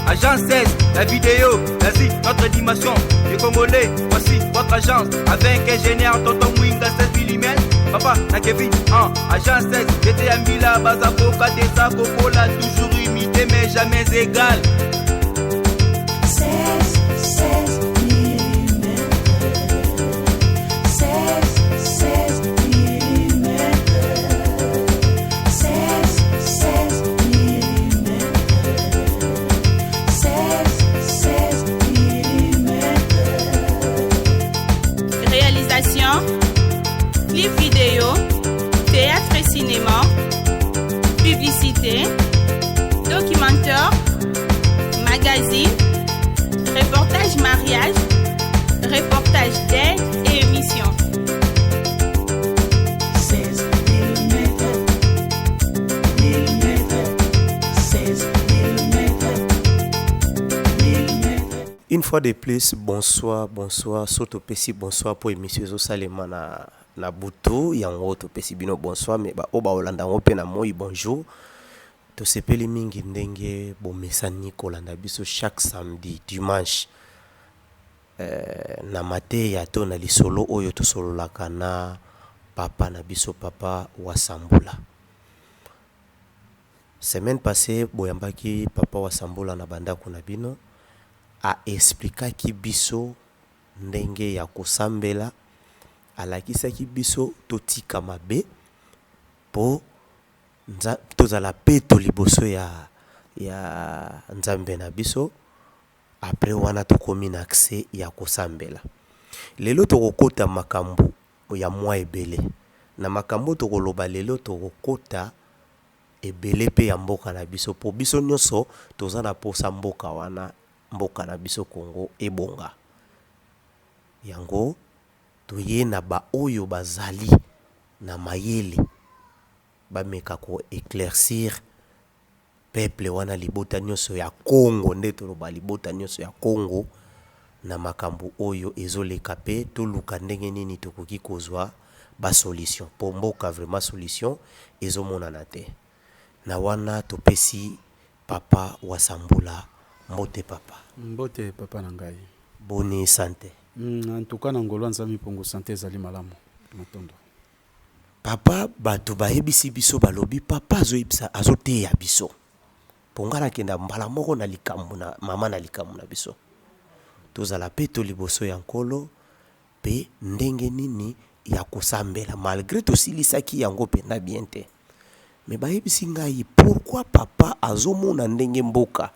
Agence 16, la vidéo, vas-y, notre animation. Les Congolais, voici votre agence. Avec ingénieur Tonton Mwinga 16 mm. Papa, na Kevin, agence 16, j'étais un Mila, Bazako, Kadesa, Kokola, toujours imité mais jamais égal. 16 mm. 16 mm. 16 mm. 16 mm. Réalisation, clip vidéo, théâtre et cinéma, publicité, documentaire, magazine, reportage mariage, reportage d'aide et émission. 16 mm. 16 mm. Une fois de plus, bonsoir, soto pesi bonsoir pour émission zo salema na buto yango to pesi bino bonsoir mais ba oba olanda ngope na moi bonjour. To sepeli mingi ndenge bo mesani kolanda biso chaque samedi dimanche na mate ya to na lisolo oyo to sololaka na papa na biso papa Wasambula. Semaine passée boyambaki papa Wasambula na banda kuna bino a expliquer ki biso ndenge ya kosambela alakisa ki biso totika mabe po tozala peto liboso ya nzambe na biso après wana tokomi na accès ya kosambela. Lelo tokokota makambo ya mwa ebele na makambo tokoloba lelo tokokota ebele pe ya mboka na biso po biso nyonso tozana posa mboka wana mboka na biso Congo ebonga yango toye na ba oyo bazali na mayele bameka ko éclaircir peuple wana libota nyonso ya Congo nde toloba libota nyonso ya Congo na makambo oyo ezoleka pe toluka ndenge nini tokoki kozwa ba solution po mboka vraiment solution ezomonana te na wana topesi papa Wasambula. Mbote papa na ngai. Boni santé. En tout cas na ngolo nzami pongo santé zali malamu matondo. Papa bato bayebisi biso balobi papa azote ya biso. Pongala kenda mbala moko na likambo na mama na likambo na biso. Tozala peto liboso ya nkolo pe ndenge nini ya kosambela malgré tosilisaki yango pena bien te. Mais bayebisi ngai pourquoi papa azomona ndenge mboka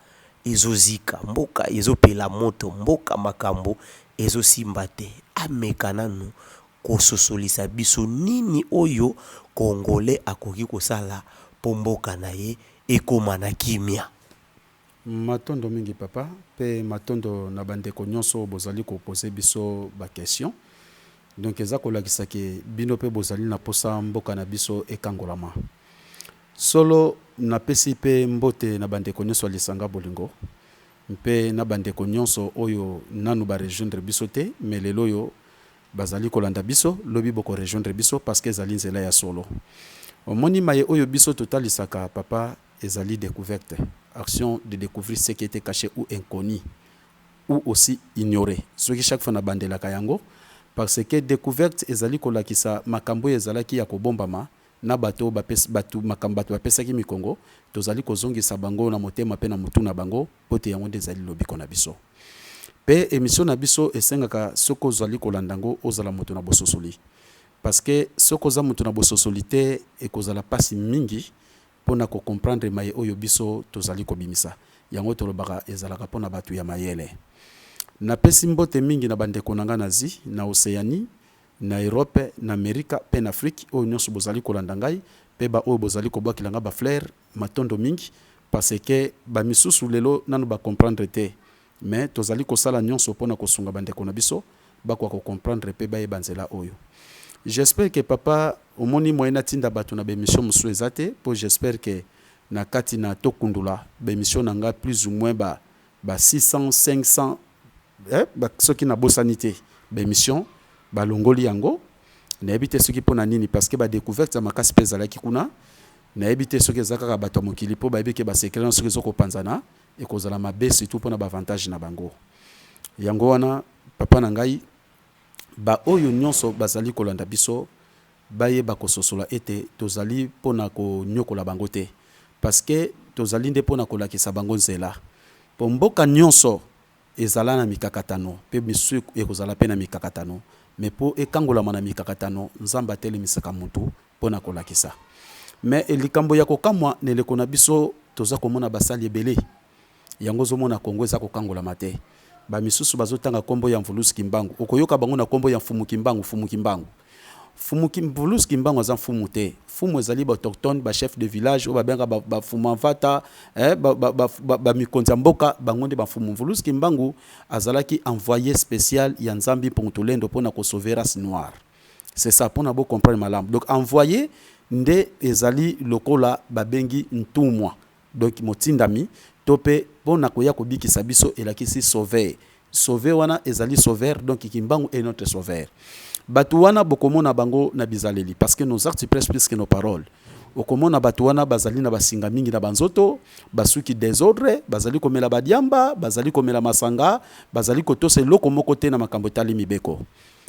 ezozika mboka ezopela moto mboka makambo ezosimba te ameka nanu kososolisa biso nini oyo Congolais akoki kosala po mboka na ye ekoma na kimia. Matondo mingi papa pe matondo na bandeko nyonso bozali ko poser biso ba question donc eza kolakisa ke bino pe bozali na posa mboka na biso ekangolama. Solo na pesi pe mbote na bandeko nyonso alisanga bolingo mpe na bandeko nyonso oyo nanu ba rejoindre biso te mais lelo yo bazali kolanda biso lobi boko rejoindre biso parce que ezali nzela ya solo omoni maye oyo biso totalisaka papa ezali découverte action de découvrir ce qui était caché ou inconnu ou aussi ignoré ce qui chaque fois na bandelaka yango parce que découverte ezali kolakisa makambo ezalaki ya kobombama na bato makambo bato bapesaki mikongo tozali kozongisa bango na motema pe na mutu na bango pote yango ezali lobiko na biso pe émission na biso esengaka soko zali kolandango ozala moto na bososoli parce que soko za moto na bososoli te ekozala pasi mingi pona ko comprendre maye oyo biso tozali kobimisa yango tolobaka ezalaka pona batu ya mayele na pesi mbote mingi na bandeko nanga nazi na Océanie na Europe na Amerika pe na Afrique oyo nyonso bozali kolanda ngai pe ba oyo bozali kobwakilanga ba fleur matondo mingi parce que ba misusu lelo nanu ba comprendre te mais tozali kosala nyonso pona kosunga bandeko na biso bakwa ko comprendre pe ba ebanzela oyo. J'espère que papa omoni moyena tinda batu na be mission musu ezate po j'espère que na kati na tokundula be mission nanga plus ou moins ba 600 500 ba soki na bosanité be mission ba longoli yango na ebite soki pona nini parce que ba découverte makasi peza la kikuna na ebite soki ezaka ka bato mokili po ba ebike ba secret soki zoko panzana ekozala mabe surtout mpona bavantage na bango. Yango wana papa na ngai ba oyo nyonso bazali kolanda biso bayeba kososola ete tozali mpona konyokola bango te, parce que tozali nde mpona kolakisa bango nzela po mboka nyonso ezala na mikakatano mpe misu ekozala mpe na mikakatano, me mpo ekangolama na mikakatano nzambe atelemisaka mutu mpona kolakisa. Me likambo ya kokamwa na eleko na biso toza komona basali ebele yango ozomona Kongo eza kokangolama te. Bamisusu bazotanga kombo ya Mvulusi Kimbangu, okoyoka bango na kombo ya Mfumu Kimbangu. Mvulusi Kimbangu aza mfumu te. Fumu ezali ba autochtone, ba chef de village, o babenga ba fumu mvata, ba mikonzi ya mboka bango nde ba fumu. Mvulusi Kimbangu azalaki envoyé spécial ya Nzambi Pongtolendo pona ko sauver race noire. C'est ça pona bo comprendre malamu. Donc envoyé nde ezali lokola babengi ntumwa. Donc motindami tope pona koya kobikisa biso elakisi sauver. Sauver wana ezali sauveur, donc Kimbangu est notre sauveur. Batuwana bokomona bango na bizaleli parce que nos actes prêchent plus que nos paroles. Okomona batuwana bazali na basinga mingi na banzoto, basuki désordre, bazali komela badiamba, bazali komela masanga, bazali kotose loko moko te na makambo tali mibeko.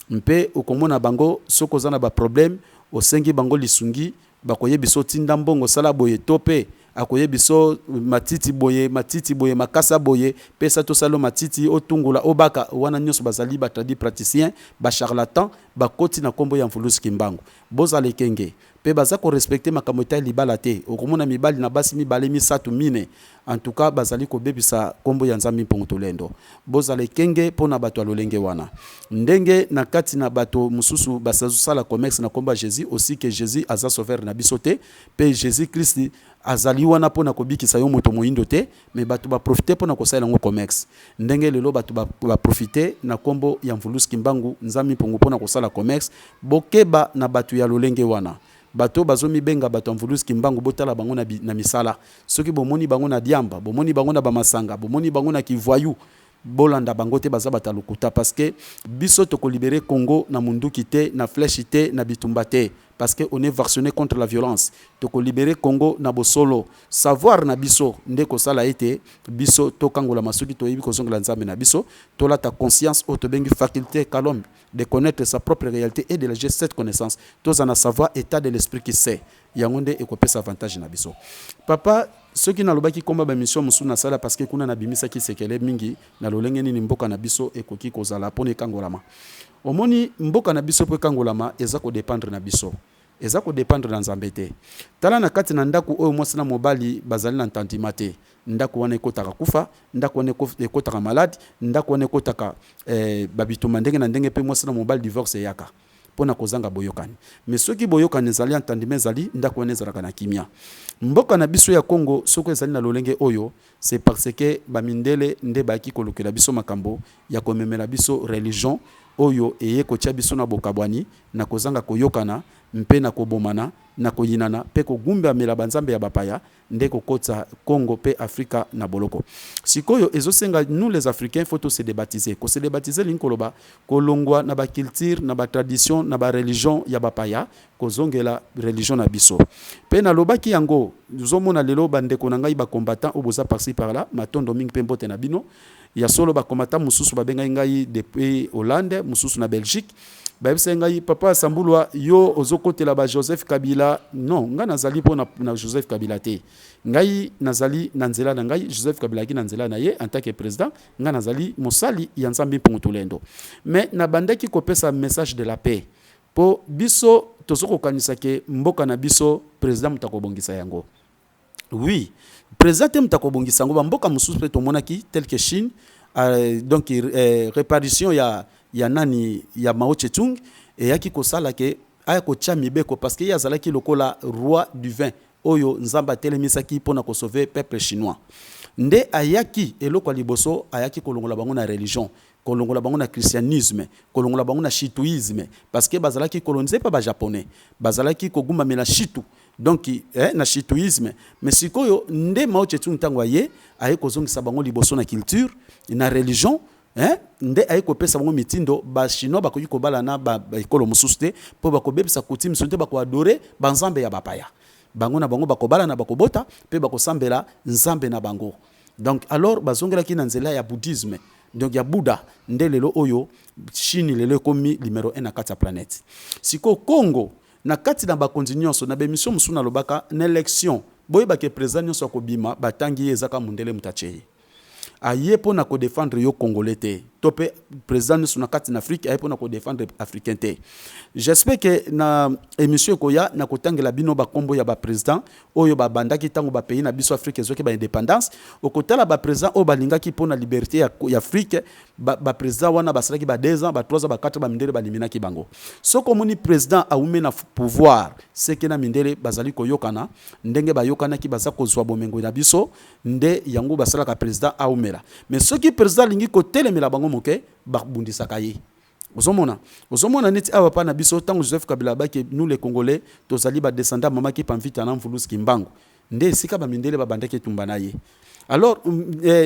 Mpe okomona bango soko zana ba problème, osengi bango lisungi, bakoye biso tinda mbongo sala boye tope. Akoye biso matiti boye makasa boye pesa to salo matiti otungula obaka wana nyonso bazali batradi praticien ba charlatan bakoti na kombo ya Mvulusi Kimbangu boza lekenge pe baza ko respecter makambo ta libala te okomona mibali na basi mibale misatu mine en tout cas bazali ko bebisa kombo ya Nzambi Pongtolendo boza lekenge pona bato alolenge wana ndenge na kati na bato mususu basazu sala commerce na komba Jésus aussi que Jésus aza sauveur na bisote pe Jésus Christ azali wana pona kobikisa yo moto moyindo te, mais bato ba profiter pona kosala ngo commerce. Ndenge lelo bato ba profiter na kombo ya Mvulusi Kimbangu Nzambi Pongo pona kosala commerce, bokeba na bato ya lolenge wana. Bato bazomi benga bato Mvulusi Kimbangu botala bango na misala. Soki bomoni bango na diamba, bomoni bango na bamasanga, bomoni bango na kivoyou, bolanda bango te baza batalukuta parce que biso toko libérer Congo na munduki te, na flèche te, na bitumba te. Parce que on est vacciné contre la violence. Toko libérer Congo na bosolo. Savoir na biso ndeko sala ete biso to kangola masuki to yibi kozongla nzambe na biso to la ta conscience autobengi faculté kalom de connaître sa propre réalité et de la gérer cette connaissance. To zana savoir état de l'esprit qui sait. Yangonde ekopesa avantage na biso. Papa ceux qui nalobaki komba ba mission musu na sala parce que kuna na bimisa ki sekele mingi na lolenge nini mboka na biso ekoki kozala pone kangolama. Omoni mboka na biso po kangolama eza ko dépendre na biso. Eza ko dépendre na Nzambe te. Tala na kati na ndaku oyo mwasi na mobali bazali na ntantima te. Ndaku wana ekotaka kufa, ndaku wana ekotaka malade, ndaku wana ekotaka babituma ndenge na ndenge pe mwasi na mobali divorce yaka. Pona kozanga boyokani. Mais soki boyokani ezali entendiment ezali ndaku wana ezalaka na kimia. Mboka na biso ya Congo soko ezali na lolenge oyo c'est parce que bamindele nde baki kolokela biso makambo ya komemela biso religion oyo eye kotia biso na bokabwani na kozanga koyokana mpe na kobomana na koyinana pe kogumba mela banzambe ya bapaya nde kokota Congo pe Afrika na boloko. Sikoyo ezosenga nous les Africains faut se débaptiser. Ko se débaptiser linkoloba kolongwa na ba culture na ba tradition na ba religion ya bapaya kozongela religion na biso. Pe na lobaki yango nzomona lelo bandeko na ngai ba combattant oboza par-ci par-là matondo mingi pe mbote na bino ya solo ba combattant mususu babenga ngai depuis Hollande mususu na Belgique. Baebisa ngai papa Sambulwa yo ozokotela ba Joseph Kabila non nga nazali po na Joseph Kabila te ngai nazali na nzela na ngai Joseph Kabila ki na nzela na ye en tant que président nga nazali mosali ya Nzambi Pongtolendo mais na bandaki kopesa message de la paix po biso tozoko kanisa ke mboka na biso président mutakobongisa yango oui président mutakobongisa yango mboka mususu pe tomonaki tel que Chine donc réparation ya nani ya Mao Tse-tung et yaki kosala ke aya ko tia mibeko parce que yazalaki lokola roi du vin oyo nzamba telemisaki pona ko sauver peuple chinois nde ayaki eloko liboso ayaki kolongola bango na religion kolongola bango na christianisme kolongola bango na chitouisme parce que bazalaki coloniser pas ba japonais bazalaki kogumba mela chitu donc na chitouisme mais sikoyo nde Mao Tse-tung tango aye aye kozongisa bango liboso na culture na religion nde aye kopesa bango mitindo ba chinois bakoki kobala na ba ekolo mususu te po bakobebisa coutume sonte bako adorer banzambe ya bapaya bango na bango bakobala na bakobota pe bakosambela nzambe na bango donc alors bazongelaki na nzela ya bouddhisme donc ya Bouddha nde lelo oyo Chine lelo komi numéro 1 na kati ya planète siko Congo na kati na bakonzi nyonso na bemission musuna lobaka na élection boyeba ke président nyonso akobima batangi ezaka mundele mutacheye aye pona ko défendre yo congolais te topé président nyonso na kati na Afrique aye pona ko défendre africain te j'espère que na émission koya na kotangela bino ba kombo ya ba président oyo ba bandaki tango ba pays na biso Afrique ezoki ba indépendance okotala ba président o balingaki pona liberté ya Afrique ba président wana basalaki ba 2 ans ba 3 ans ba 4 ba mindele ba liminaki bango soko moni président aume na pouvoir c'est que na mindele bazali koyokana ndenge ba yokana ki baza kozwa bomengo na biso nde yango basalaka président aumela mais soki président lingi ko telemela bango moke babundisaka ye Ozomona neti awa pa na biso tango Joseph Kabila ba ke nous les Congolais tozali ba descendants mama ki pamvita na mvulusi kimbangu nde sika ba mindele ba bandeke tumbana ye alors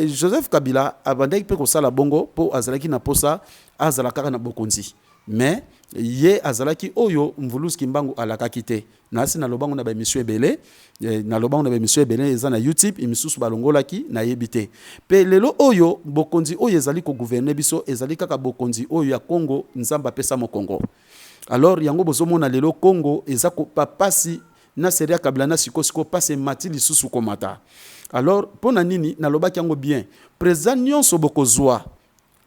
Joseph Kabila abandaki pe ko sala bongo po azalaki na posa azala kaka na bokonzi mais ye azalaki oyo mvulusi kimbangu alakaki te nasi na lobango na ba émission ebele na lobango na ba émission ebele eza na YouTube imisusu balongolaki na yebite pe lelo oyo bokonzi oyo ezali ko gouverner biso ezali kaka bokonzi oyo ya Congo nzamba pesa mo Congo alors yango bozomona lelo Congo eza ko papasi na seria Kabila na siko passe mati lisusu komata alors pona nini na lobaki yango bien président nyonso bokozwa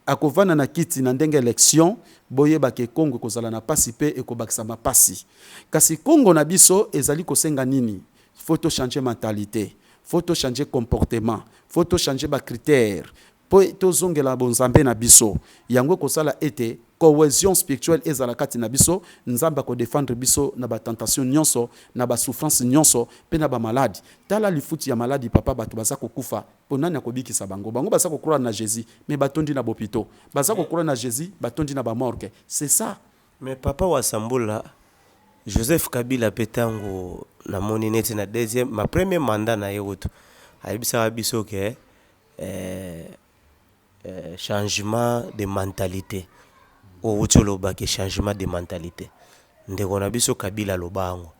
akovana na kiti na ndenge élection boyeba ke Congo kozala na pasi pe ekobakisa mapasi kasi Congo na biso ezali kosenga nini faut to changer mentalité faut to changer comportement faut to changer ba critères po to zongela bonzambe na biso yango kosala ete cohésion spirituelle ezala kati na biso nzamba ko défendre biso na ba tentation nyonso na ba souffrance nyonso pe na ba maladie tala lifuti ya maladie papa bato baza kokufa ponani akobikisa bango baza kokura na Jésus mais batondi na bopito baza kokura na Jésus batondi na ba morgue c'est ça mais papa wa Sambula Joseph Kabila petango na moni neti na deuxième ma premier mandat na yewoto ayibisa biso ke changement de mentalité au tsholoba ke changement de mentalité ndeko na biso Kabila lobango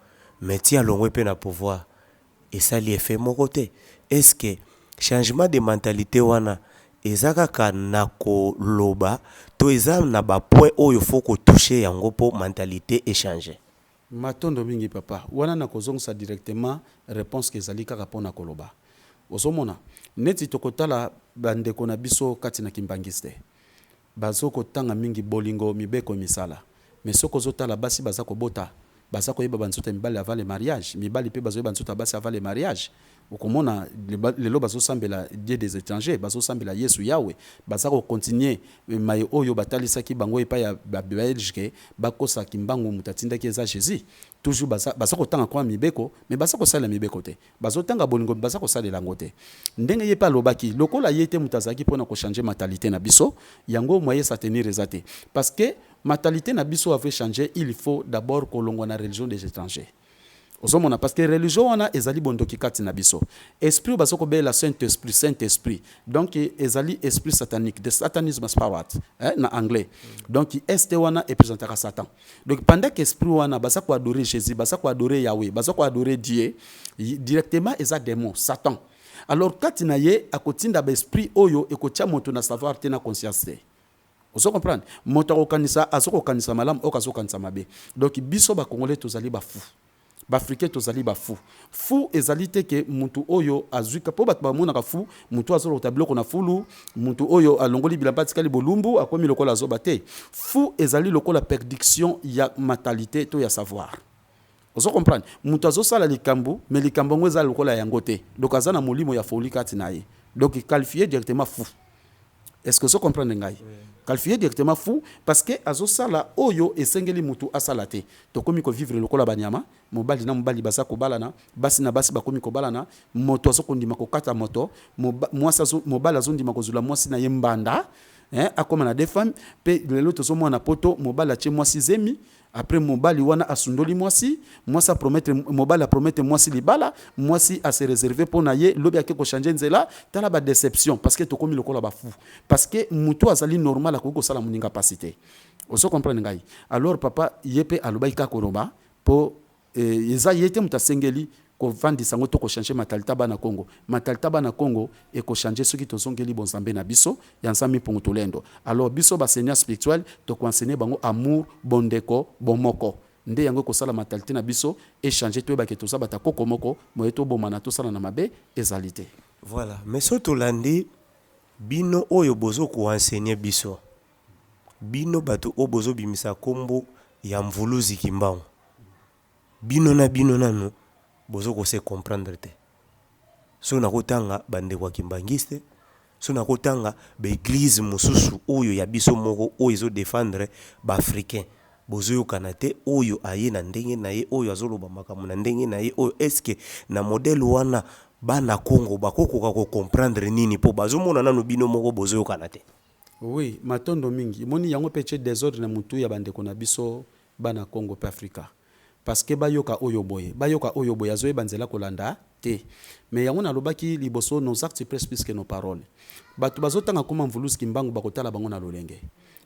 meti alongwe pe na pouvoir et ça li effet moko te est-ce que changement de mentalité wana ezaka kana ko loba to eza na ba point oyo faut ko toucher yango po mentalité échanger matondo mingi papa wana na kozongsa directement réponse ke ezali kaka pona koloba ozomona neti tokotala bandeko na biso kati na kimbangiste bazoko tanga mingi bolingo mibeko misala mais soko zotala basi bazako bota bazako yeba banzota mibali avant le mariage mibali pe bazo yeba banzota basi avant le mariage okomona lelo bazo sambela Dieu des étrangers bazo sambela Yesu Yahweh bazako continuer mai oyo batalisaki bango epa ya Belgique bakosa kimbangu mutatinda ki eza Jésus toujours bazako tanga kwa mibeko mais bazako sala mibeko te bazo tanga bolingo bazako sala lango te ndenge yepa lobaki lokola yete mutazaki pona ko changer mentalité na biso yango moyen sa tenir ezate parce que mentalité na biso avait changer il faut d'abord kolongwa na religion des étrangers ozomona parce que religion wana ezali bondoki kati na biso esprit bazoko be la Saint-Esprit donc ezali esprit satanique the satanism spirit na anglais donc este wana représentera Satan donc pendant que esprit wana bazako adorer Jésus bazako adorer Yahweh bazako adorer Dieu directement eza démon Satan alors kati na ye akotinda ba esprit oyo ekotia moto na savoir te na conscience te ozo comprendre moto akokanisa azoko kanisa malamu okazo kanisa mabe donc biso ba congolais tozali ba fou Bafricain tozali ba fou ezali te ke muntu oyo azuka po bat ba mona ka fou muntu azolo tablo ko na fulu muntu oyo alongoli bilamba tikali bolumbu akomi lokola azoba te fou ezali lokola perdiction ya mentalité to ya savoir ozo comprendre muntu azosala likambo mais likambo ngo ezali lokola yango te donc azana molimo ya folie kati na ye donc qualifié directement fou est-ce que vous comprenez ngai qualifié directement fou parce que azosala oyo esengeli mutu asala te tokomi ko vivre lokola banyama mobali na mobali basa ko balana basi na basi bakomi ko balana moto azokondima ko kata moto mwasa mobali azondima ko zula mwasi na yembanda akoma na deux femmes pe lelo tozomona poto mobali atie mwasi zemi après mobali wana asundoli mwasi mwasa promettre mobali a promettre mwasi libala mwasi a se réserver pour na ye lobi akeko changer nzela tala ba déception parce que tokomi lokola ba fou parce que mutu azali normal akoko sala muninga pasité oso comprendre ngai alors papa yepe aloba ikakoroba po eza yete mutasengeli kovandisa ngo to ko changer mentalité bana Congo mentalité bana Congo et ko changer ceux qui tozongeli bonzambe na biso ya nzambe mpungu tolendo alors biso ba seigneur spirituel to ko enseigner bango amour bondeko bomoko nde yango ko sala mentalité na biso et changer to ba ke to sabata kokomoko moye to bomana to sala na mabe ezalité. Voilà, mais surtout landi bino oyo bozo ko enseigner biso bino bato o bozo bimisa kombo ya mvuluzi kimbango bino nanu bozo ko se comprendre te so na kotanga bande kwa kimbangiste so na kotanga ba église mususu oyo ya biso moko oyo zo défendre ba africain bozo yo kanate oyo aye na ndenge na ye oyo azoloba makamu na ndenge na ye oyo eske na modèle wana bana Congo bakokoka ko comprendre nini po bazomona nanu bino moko bozo yo kanate. Oui, matondo mingi moni yango peche désordre na mutu ya bande ko na biso bana Congo pe Afrika parce que bayoka oyoboye azoye banzela kolanda te mais yango nalobaki liboso nos actes pressent plus que nos paroles batu bazotanga koma mvuluzi kimbangu bakotala bango na lolenge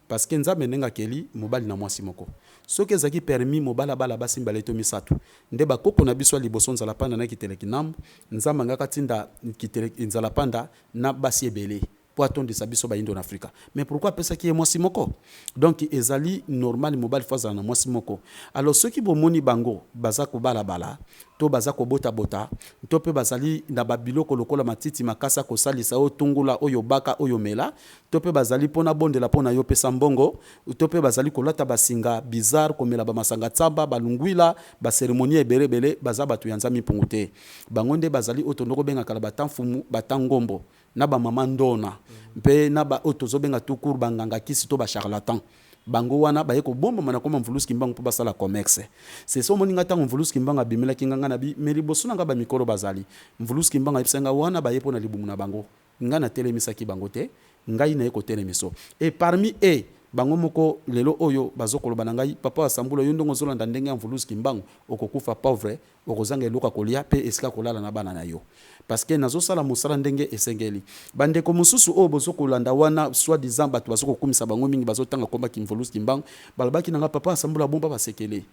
parce que nzambe nenga keli mobali na mwasi moko soki ezaki permis mobala bala basimba leto misatu nde bakoko na biso liboso nzala panda na kitele kinambu nzamba ngaka tinda kitele nzala panda na basi ebele pour attendre biso ba indo en Afrique. Mais pourquoi penser qu'il est mwasi moko? Donc ezali normal mobile faza na mwasi moko. Alors ceux qui bomoni bango bazako bala bala to bazako bota bota to pe bazali na babilo kolokola matiti makasa ko salisa o tungula oyo baka oyo mela to pe bazali pona bonde la pona yo pesa mbongo to pe bazali kolata basinga bizarre komela ba masanga tsamba balungwila ba cérémonie ebelebele bazaba tu yanzami pungute bangonde bazali otondoko benga kala batanfumu batangombo na ba mama ndona mpe na ba otozo benga tukur banganga kisi to ba charlatan bango wana ba yeko bomba mana koma mvuluski mbango po basala commerce c'est so moninga tango mvuluski mbango bimela kinganga na bi meli bosuna nga ba mikoro bazali mvuluski mbango isenga wana ba yepo na libumu na bango ngana telemisaki bango te ngai na yeko telemiso et parmi eux bango moko lelo oyo bazokoloba na ngai papa asambula yo ndongo zolanda ndenge ya mvuluski mbango okokufa pauvre okozanga eloka kolia pe esika kolala na bana na yo parce que nazo sala musala ndenge esengeli bande ko mususu o bozokolanda wana soit disant bato bazokokumisa bango mingi bazotanga komba kimvuluski mbango balabaki nanga papa asambula bomba basekele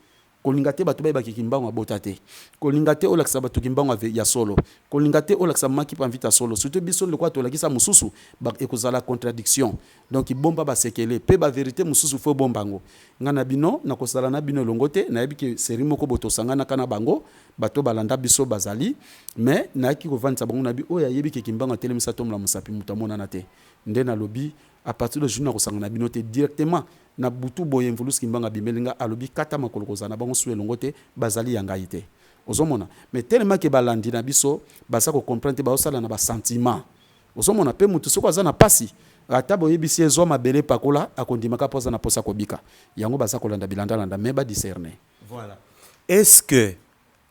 kolingate bato bayeba kimbango abotate kolingate olakisa bato kimbango ya solo kolingate olakisa maki pa vita solo surtout biso le kwa to lakisa mususu ba ekozala contradiction donc bomba basekele pe ba vérité mususu fo bombango ngana bino na kosala na bino longote na yebi ke seri moko boto sangana kana bango bato balanda biso bazali mais na ki ko vantsa bango na bi oya yebi ke kimbango telemisa tomla musapi mutamona na te nde na lobi à partir de journée ko sangana bino te directement na butu boye mvuluski mbanga bimelinga alobi kata makolo kozana bango suwe longote bazali yanga ite ozomona mais tellement que balandi na biso basa ko comprendre ba osala na ba sentiment ozomona pe mutu soko azana pasi ata boye bisi ezo mabele pakola akondimaka poza na posa kobika yango basa ko landa bilanda landa mais ba discerner. Voilà, est-ce que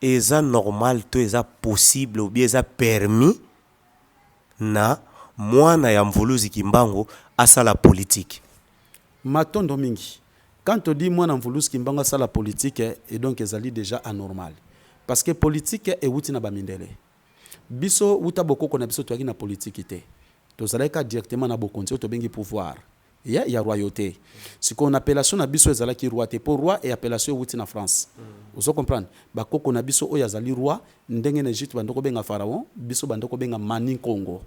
eza normal to eza possible ou bien eza permis na mwana ya mvuluzi kimbango asa la politique? Matondo mingi. Quand on dit moi na mvuluski mbanga sala politique et donc ezali déjà anormal. Parce que politique est wuti na bamindele. Biso wuta bokoko na biso toaki na politique te. Tozalaka directement na bokonzi to bengi pouvoir. Il y a royauté. Ce qu'on appellation na biso ezalaki royauté pour roi et appellation wuti na France. Vous comprenez? Bakoko na biso o yazali roi ndenge na Egypte bandoko benga pharaon, biso bandoko benga Mani Congo.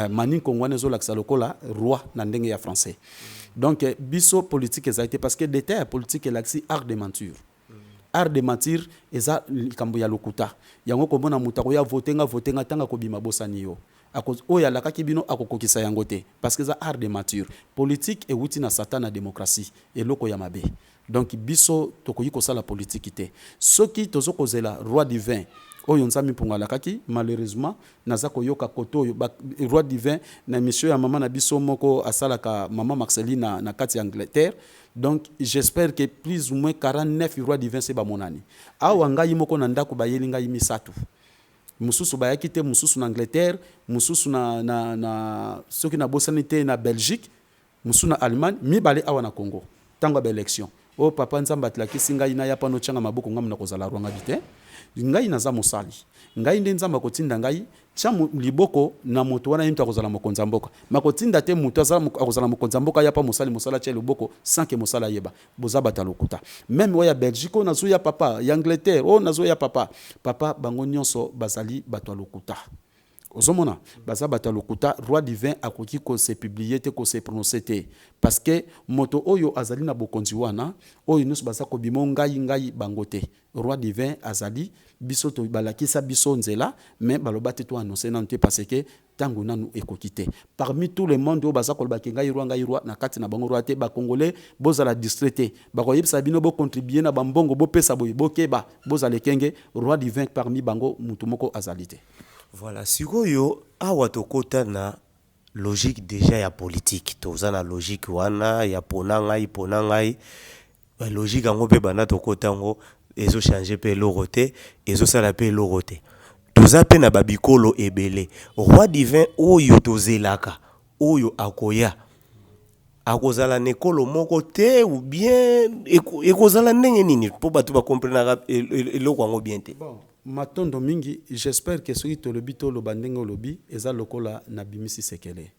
Mani Congo nezo laksa lokola roi na ndenge ya français. Donc biso politique ezalité parce que détail politique elaxi art de mentir. Art de mentir eza likambo ya lokuta. Yango ko mona mutako ya votenga tanga ko bima bosani yo. Ako oya lakaki bino akokokisa yango te parce que eza art de mentir. Politique e wuti na satan na démocratie et loko ya mabe. Donc biso tokoyi ko sala politique te. Soki tozoko zela roi divin oyo nzambi mpunga lakaki malheureusement naza koyoka koto oyo roi divin na mission ya mama na biso moko asalaka mama Marceline na kati ya Angleterre. Donc j'espère que plus ou moins 49 roi divin c'est ba monani awa ngai moko na ndako bayeli ngai misatu mususu bayaki te mususu na Angleterre mususu na soki na bosanité na Belgique mususu na Allemagne mi balé awa na Congo tango ba élection o papa nzambe atlakisi ngai na ya pano changa maboko ngamu na kozala rwanga bite ngai naza mosali ngai nde nzambe akotinda ngai tia liboko na moto wana yinto akozala mokonzi ya mboka makotinda te moto akozala mokonzi ya mboka ya pa mosala tia liboko sans que mosala yeba boza bata lokuta même oya Belgique o nazo ya papa ya Angleterre o nazo ya papa bango nyonso bazali bato lokuta ozomona baza bato lokuta roi divin akoki ko se publier te ko se prononcer te parce que moto oyo azali na bokonzi wana oyo nyonso baza ko bimo ngai bango te roi divin azali biso to balakisa biso nzela mais baloba te to annoncer nan te parce que tango nanu ekoki te parmi tout le monde oyo baza ko lobaki ngai roi na kati na bango roi te ba congolais bozala distraité ba ko yebisa bino bo contribuer na bambongo bo pesa boye bokeba bozala kenge roi divin parmi bango mutu moko azali te. Voilà, sikoyo awa tokota na logique déjà ya politique. Toza na logique wana ya ponangai logique yango pe bana tokota ngo ezo changer pe lorote, ezo sala pe lorote. Toza pe na babikolo ebele. Roi divin oyo tozelaka, oyo akoya. Akozala nekolo moko te ou bien ekozala ndenge nini po batu ba comprendre eloko yango bien te. Bon. Matondo mingi, j'espère que ceux qui lobi to lobandenge lobi eza lokola na bimisi sekele.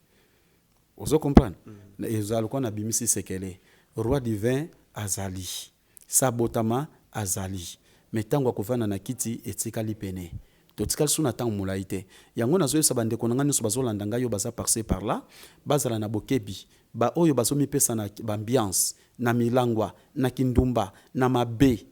Ozo comprendre? Eza lokola na bimisi sekele. Roi divin azali. Sabotama azali. Metango akofana na kiti etikali pene. Totikali suna tango mulaite. Yango nazo yesa bande konanga nyoso bazolanda ngai yo baza par-ci par-là, bazala na bokebi. Ba oyo bazomi pesa na ambiance, na milangwa, na kindumba, na mabe,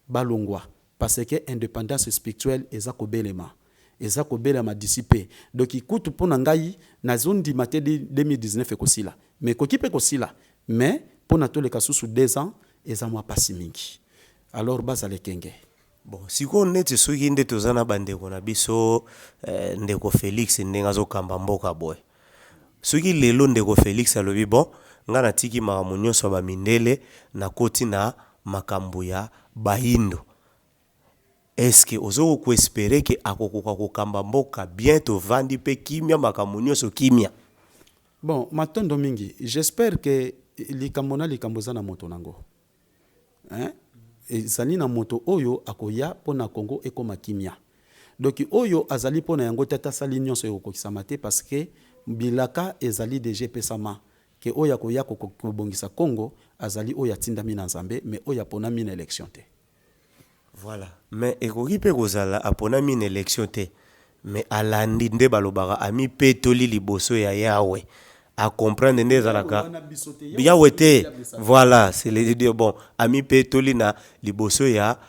balongwa. Parce que indépendance spirituelle eza kobelema dissipé donc ikutu pona ngai na zone di maté 2019 ekosila mais koki pe kosila mais pona to le kasusu 2 ans eza mwa pasi mingi alors bazale kenge bon siko neti soki nde tozana bandeko na biso ndeko Félix ndenga zo kamba mboka boy soki lelo ndeko Félix alobi bon nga na tiki makambo nyonso ba mindele na koti na makambo ya bahindo. Est-ce que ozo ko espérer que akokoka ko kamba mboka bientôt vandi pe kimia makambo nyonso kimia? Bon, matondo mingi, j'espère que likambo za na moto nango. Hein? Ezali na moto oyo akoya pona Congo ekoma kimia. Donc oyo azali pona yango tata sali nyonso ekokisama te parce que bilaka ezali déjà pesama que oya koya kokobongisa Congo azali oya tindami na Nzambe mais oya pona mina élection te. Voilà. Mais ekoki pe kozala apona mine élection te. Mais alandi nde balobaka ami petoli liboso ya Yahweh. A comprendre nde zalaka. Yahweh te. Voilà, c'est le dire bon, ami petoli na liboso ya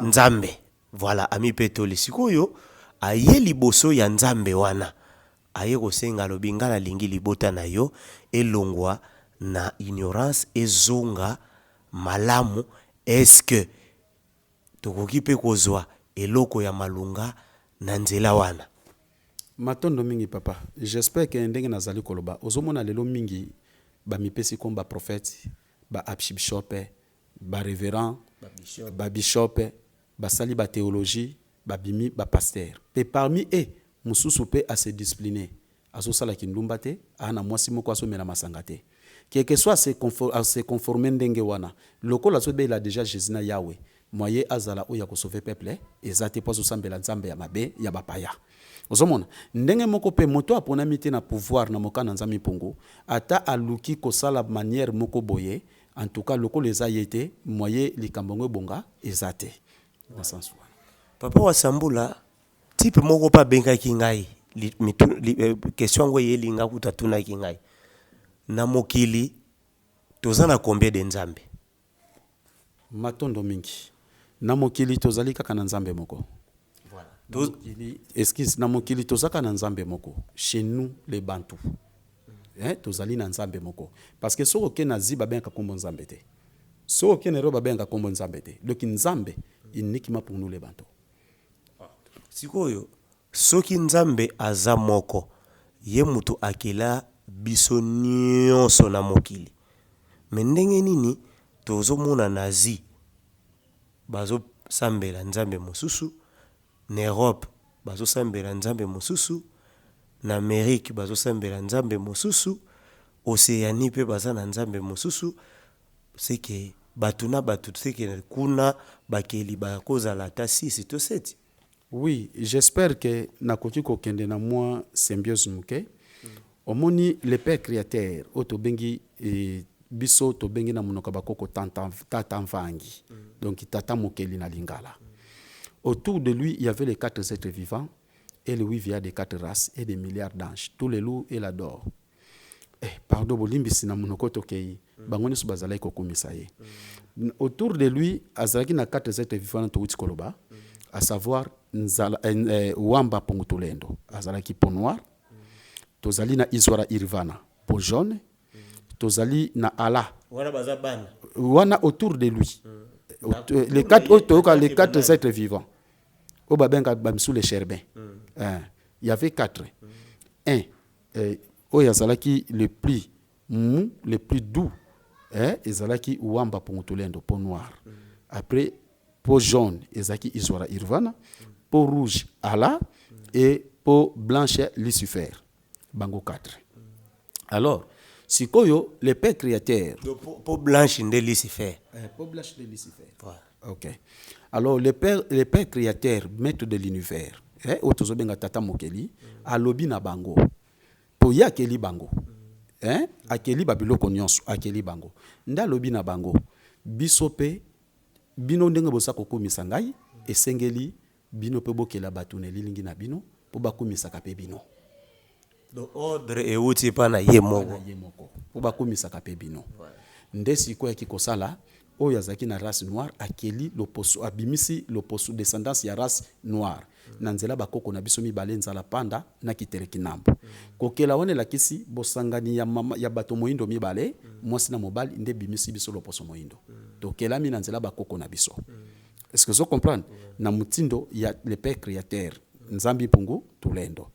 Nzambe. Voilà, ami petoli sikoyo aye liboso ya Nzambe wana. Aye kosenga lobinga na lingi libota na yo elongwa na ignorance ezonga malamu. Est-ce que tokoki pe kozwa eloko ya malunga na nzela wana? Matondo mingi papa, j'espère que ndenge nazali koloba ozomona lelo mingi ba mipesi komba prophète, ba archbishop, ba révérend, ba bishop, ba sali ba théologie, ba bimi ba pasteur. Pe parmi eux, mususu pe a se discipliner. Azo sala kindumba te, ana mwasi moko aso mena masanga te. Quel que soit se conformer ndenge wana lokola so be il a déjà Jésus na Yahweh moye azala oya ko sauver peuple ezate poso sambela nzambe ya mabe ya bapaya ozomona ndenge moko pe moto apona mite na pouvoir na mokana nzambe pongo ata aluki ko sala manière moko boye en tout cas lokola ezayete moye likambongo bonga ezate dans sens wana papa wa Sambula type moko pa benga kingai question ngo yelinga kutatuna kingai na mokili tozana combien de nzambe? Matondo mingi. Na mokili tozali kaka na nzambe moko. Voilà. Excuse na mokili tozaka na nzambe moko. Chez nous les Bantous. Tozali na nzambe moko. Parce que soko ke na ziba benga kombo nzambe te. Soko ke nero ba benga kombo nzambe te. Donc nzambe uniquement pour nous les Bantous. Sikoyo soki nzambe aza moko ye mutu akela biso nyonso na mokili. Mendenge nini tozo mona nazi bazo sambela nzambe mosusu na Europe bazo sambela nzambe mosusu na Amérique bazo sambela nzambe mosusu Océanie pe baza na nzambe mosusu c'est que batuna batu c'est que kuna bakeli ba cause la tasi c'est tout set. Oui, j'espère que nakoki kokende na moi symbiose muke. Omoni le père créateur otobengi biso tobengi na monoko bakoko tata mvangi. Donc tata mokeli na lingala. Autour de lui, il y avait les 4 êtres vivants et le 8 via des 4 races et des milliards d'anges. Tous les loups et l'adorent. Pardon, bolimbisi na monoko tokei. Bangoni su bazalai kokumisa ye. Autour de lui, azalaki na 4 êtres vivants to utikoloba, à savoir wamba pongutulendo. Azalaki po noir. Tozali na Izwara Irvana, po jaune. Tozali na Allah. Wana autour de lui. Les 4 êtres vivants. Au babenga bamsou les cherbins. Il y avait 4. Un, oyazalaki le plus mou, le plus doux. Ezalaki wamba pongutulendo, po noir. Après, po jaune, ezalaki Izwara Irvana. Po rouge, Allah. Et po blanche, Lucifer. Bango 4. Alors, si koyo, le père créateur. Pour blanche de Lucifer. Pour blanche de Lucifer. Ouais. Ok. Alors, le père créateur, maître de l'univers, otozobenga tata mokeli, alobi na bango. Po ya keli bango. Akeli babiloko nyonso, akeli bango. Nda lobi na bango. Bisope, bino ndenge bosa kokumisa ngai, esengeli, bino pe bokela batune lilingi na bino, po bakumisa kape bino. Donc ordre et outil pa na yemoko. Po bakumisa kape bino. Nde siko yaki kosala, oyo azaki na race noire, akeli loposo, abimisi loposo descendance ya race noire. Nanzela bakoko na biso mibale nzala panda na kitereki nambo. Kokela wane lakisi bosangani ya bato moindo mibale, mwasi na mobali nde bimisi biso loposo moindo. Tokela mi nanzela bakoko na biso. Est-ce que vous comprenez? Na mutindo ya le père créateur, nzambi pungu tulendo.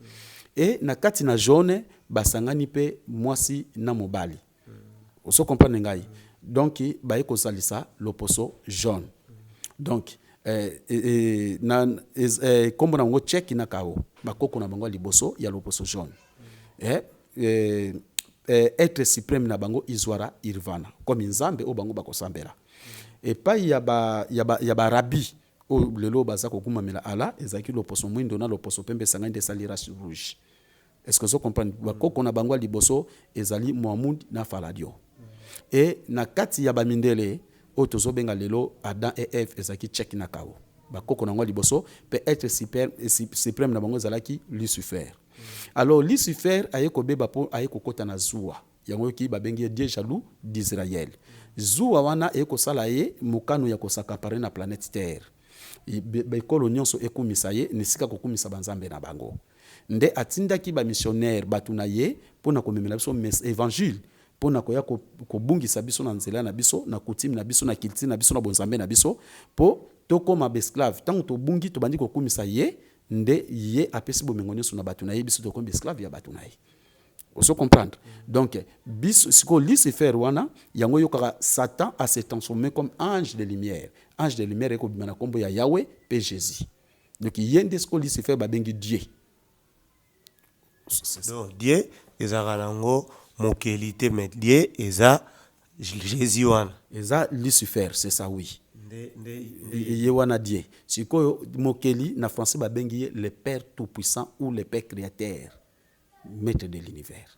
Et na kati na jaune basangani pe mwasi na mobali. Vous comprenez ngai? Donc baye kozalisa loposo jaune. Donc kombo na ngo check na kao bakoko na bango liboso ya loposo jaune. Être suprême na bango Izwara Irvana comme nzambe o bango bakosambela. Et pas ya ba rabi o lelo baza kokumamela ala ezaki loposo mwindo na loposo pembe sangani de salira rouge. Est-ce que vous comprenez? Bakoko na bango liboso ezali Mohamed na Faladio. Et na kati ya bamindele o tozobenga lelo Adam et Ève ezaki check na kao. Bakoko na ngo liboso peut être suprême na bango zalaki Lucifer. Alors Lucifer ayeko beba po ayeko kota na zuwa. Yango ki babengi Dieu jaloux d'Israël. Zuwa wana ayeko sala ye mukano ya kosaka pare na planète Terre. Bekolo nyonso ekumisa ye nisika kokumisa banzambe na bango. Nde atindaki ba missionnaire batuna ye pona komemela biso évangile pona koya kobungisa biso na nzela na biso na coutume na biso na culture na biso na bonzambe na biso po tokoma esclave tango to bungi to bandi kokumisa ye nde ye apesi bomengo nyonso na batuna ye biso tokoma esclave ya batuna ye. Vous comprendre? Donc biso siko Lucifer wana yango yokaka Satan a se transformé comme ange de lumière. Ange de lumière eko bimana kombo ya Yahweh pe Jésus. Donc yende siko Lucifer babengi Dieu. Donc Dieu ezaka nango mokelité mais Dieu eza Jésus wana. Eza Lucifer, c'est ça oui. Ye wana Dieu. Siko mokeli na français babengi le Père tout-puissant ou le Père créateur. Maître de l'univers.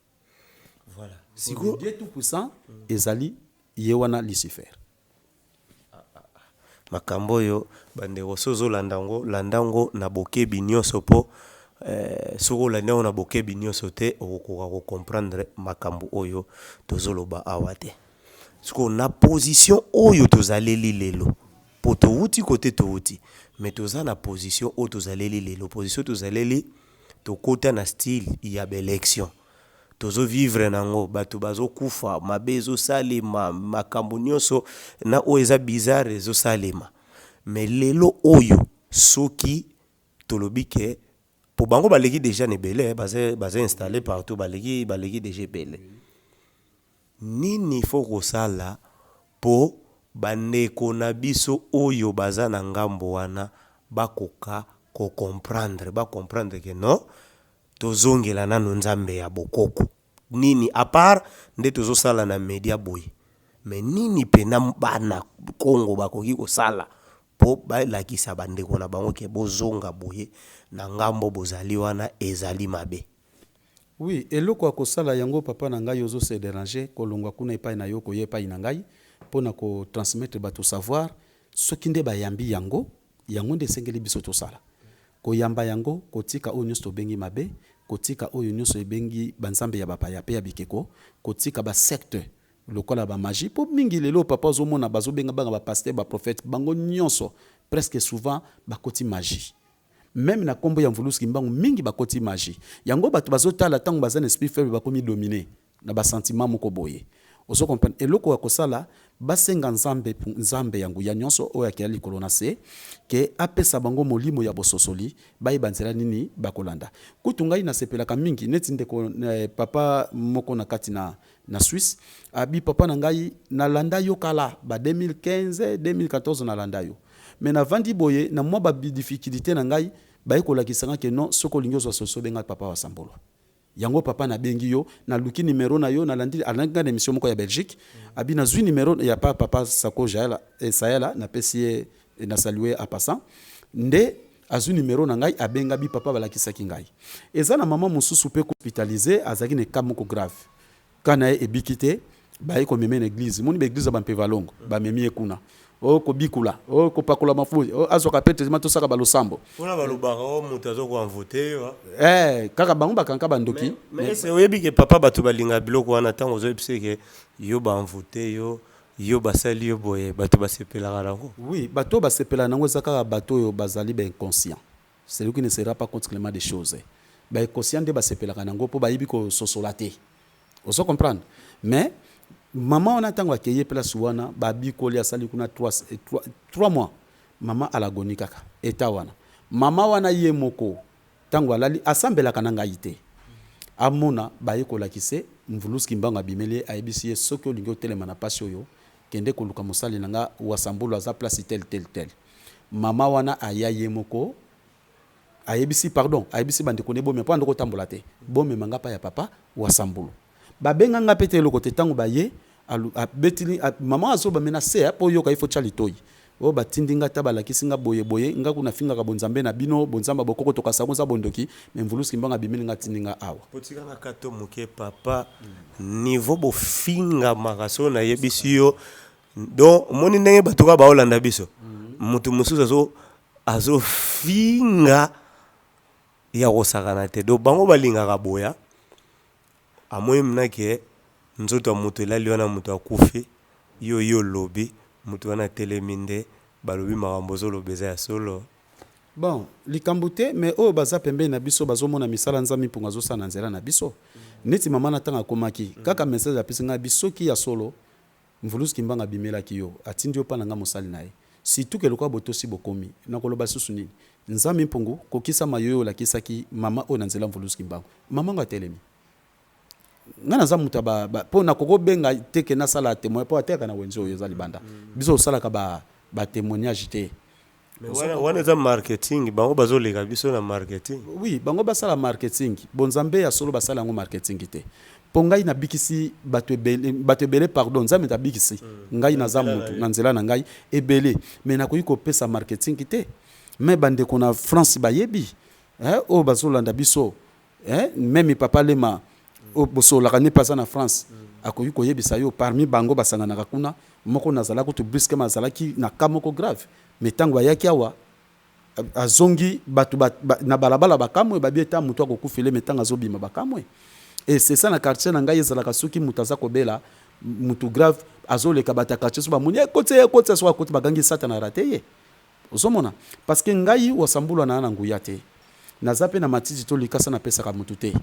Voilà. Siko Dieu tout-puissant ezali ye wana Lucifer. Makambo yo bandeko sozo landango na bokebi nyonso po soko landango na bokebi nyonso te okoka ko comprendre makambo oyo tozoloba awate. Soko na position oyo tozaleli lelo po to uti côté to uti mais toza na position oyo tozaleli lelo position tozaleli to kota na style ya élection tozo vivre nango bato bazo kufa mabezo salema makambo nyonso na oeza bizarre zo salema mais lelo oyo soki tolobi ke po bango baleki déjà nebele baza installé partout baleki déjà belé nini faut kosala po bandeko na biso oyo baza na ngambo wana bakoka ko comprendre que non tozongela nanu nzambe ya bokoko nini à part nde tozosala na media boy mais nini pena bana Congo bakoki kosala po balakisa bandeko na bango ke bozonga boye na ngambo bozali wana ezali mabe. Oui, eloko akosala yango papa na ngai ozo se déranger kolongwa kuna epai na yo koye epai na ngai pona ko transmettre bato savoir soki nde bayambi yango nde esengeli biso tosala koyamba yango kotika oyo nyonso tobengi mabe kotika oyo nyonso ebengi banzambe ya bapaya pe ya bikeko kotika ba secte lokola ba magie po mingi lelo papa ozomona bazobenga banga ba pasteur ba prophète bango nyonso presque souvent bakoti magie. Même na kombo ya Mvulus Kimbangu mingi bakoti magie yango bato bazotala tango bazana esprit faible bakomi dominer na ba sentiment moko boye ozo comprendre eloko akosala basenga nzambe yango ya nyonso oyo akeli kolona se ke apesa bango molimo ya bososoli bayibanzela nini bakolanda kutu ngai nasepelaka mingi neti ndeko papa moko na kati na Suisse abi papa na ngai nalanda yo kala ba 2015 2014 nalanda yo mais na vandi boye na mwa ba difficulté na ngai bayikolakisanga ke non soko lingi ozo soso benga papa wa Sambolo yango papa na bengi yo na luki numéro na yo na landi alanga na émission moko ya Belgique abi na zui numéro ya papa Sako Jaela Saela na pesi na saluer a passant nde azui numéro na ngai abenga bi papa balakisaki ngai eza na mama mususu pe hospitalisé azaki ne kamoko grave kana ebikite bayi ko meme na église moni ba église ba mpevalongo ba memi ekuna o ko bikula o ko pakola mafuzi o azoka pete mato saka balosambo pona balobaka o mutu azoko envoter kaka bango bakanka bandoki mais oyebi ke papa bato balinga biloko wana tango ozoyebise ke yo ba envoter yo basali yo boye bato basepelaka nango. Oui, bato basepela nango ezaka bato yo bazali ba inconscient. C'est lui qui ne sera pas contre des choses. Ba inconscient de basepelaka nango po bayibi ko sosolaté. Oso comprendre. Mais maman on attend akeye place wana babi koli asali kuna 3 mois. Maman alagoni kaka eta wana. Mama wana ye moko tango alali asambelaka nanga ite. Amona baye kolakise Mvulus Kimbangu abimeli ayebisi soki olingi otelema na pasi oyo kende koluka mosali nanga wa Sambolo aza place tel mama wana aya ye moko ayebisi pardon ayebisi bande kone bome po ndoko tambola te bome manga pa ya papa wa Sambolo babenga nga pete loko te tango baye betili mama azo ba menace po yoka ifo chalitoyi o batindinga tabala kisinga boye nga kuna finga ka bonzambe na bino bonzamba bokoko toka sakonza bondoki mais Mvulus Kimbangu abimeli nga tindinga awa potika na kato muke papa niveau bo finga makaso na yebisi yo donc moni ndenge batuka ba olanda biso mutu mususu azo finga ya kosakana te do bango balingaka boya amoyi mnake nzoto mutu elali wana mutu akufi yo lobi mutu wana teleminde balobi makambo zolobeza ya solo bon likambo te mais oyo baza pembe na biso bazomona misala nzambe mpunga azosala na nzela na biso neti mama na ntango akomaki kaka message apesi ngai bisoki ya solo Mvulus Kimbangu abimelaki yo atindi yo mpa na nga mosali na ye surtout ke lokwa botosi bokomi nakoloba susu nini nzambe mpungu kokisama yo olakisaki mama oyo na nzela Mvulus Kimbangu mama ngo atelemi nga naza mutu mpo na kokobenga teke nasala témoin mpo ateka na wenze oyo eza libanda biso osalaka ba témoignage te wana eza marketing bango bazoleka biso na marketing. Oui, bango basala marketing bonzambe ya solo basala yango marketing te mpo ngai nabikisi bato ebele pardon nzambe tabikisi ngai naza mutu na nzela na ngai ebele mais nakoki kopesa marketing te mais bandeko na France bayebi oyo bazolanda biso même papa lema bosolaka ne pasa na France akoki koyebisa yo parmi bango basanganaka kuna moko nazala kutu briske mazalaki na ka moko grave mais tango ayaki awa azongi bato na balabala bakamwe babieta mutu akokufele mais tango azobima bakamwe et c'est ça na quartier na ngai ezalaka soki mutu aza kobela mutu grave azoleka bata quartier so bamoni ekotse so akoti bagangi satana rate ye ozomona parce que ngai wasambulwa na nguya te naza pe na matiti to likasa na pesa ka mutu te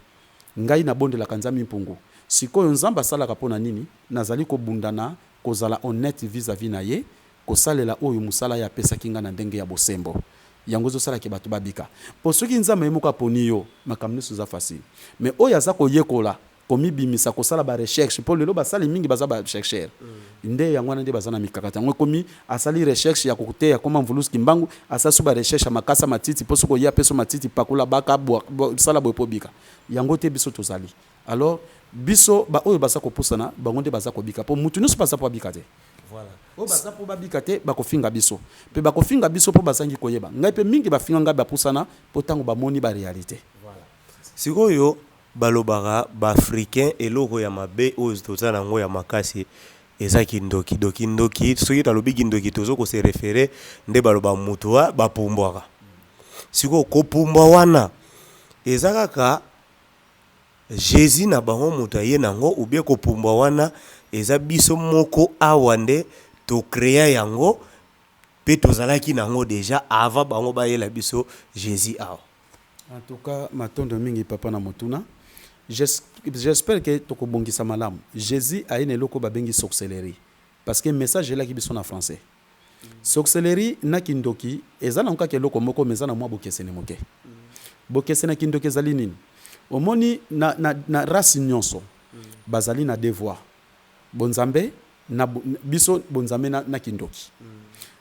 ngai na bondelaka nzambe mpungu sikoyo nzamba asalaka mpona nini nazali kobundana kozala honnête vis-à-vis na ye kosalela oyo musala ya apesaki nga na ndenge ya bosembo yango ezosalaki bato babika mpo soki nzambe ye moko aponi yo makambo nyonso eza facile mais oyo aza koyekola komibimisa kosala barecherche mpo lelo basali mingi baza bachercheur nde yango wana nde baza na mikakati yango ekomi asali recherche ya koteya koma Mvulus Kimbangu asali so barecherche ya makasa matiti mpo soki oya peso matiti pakula baka sala boye po bika yango te biso tozali alors biso ba oyo baza kopusana bango nde baza kobika po mutu nyonso baza po babika te. Voilà. O baza po babika te bakofinga biso mpe bakofinga biso po bazangi koyeba ngai mpe mingi bafinga ngai bapusana po ntango bamoni baréalité. Sikoyo balobaka baafricain eloko ya mabe oyo toza nango ya makasi eza kindoki dokindoki soki talobi kindoki tozo kose référé nde baloba mutu wa bapumbwaka sikoyo kopumbwa wana eza kaka Jésus na bango mutu aye nango ou bien kopumbwa wana eza biso moko awa nde to créa yango pe tozalaki nango déjà avant bango bayela biso Jésus awa. En tout cas matondo mingi papa na motuna j'espère que tokobongisa malamu. Jésus a une eloko babengi sorcellerie parce que message elaki biso na français. Sorcellerie na kindoki eza na nkaka eloko moko meza na mwa bokesene moke. Bokesene kindoki ezali nini? Omoni na race nyonso bazali na devoir. Bonzambe na biso bonzambe na kindoki.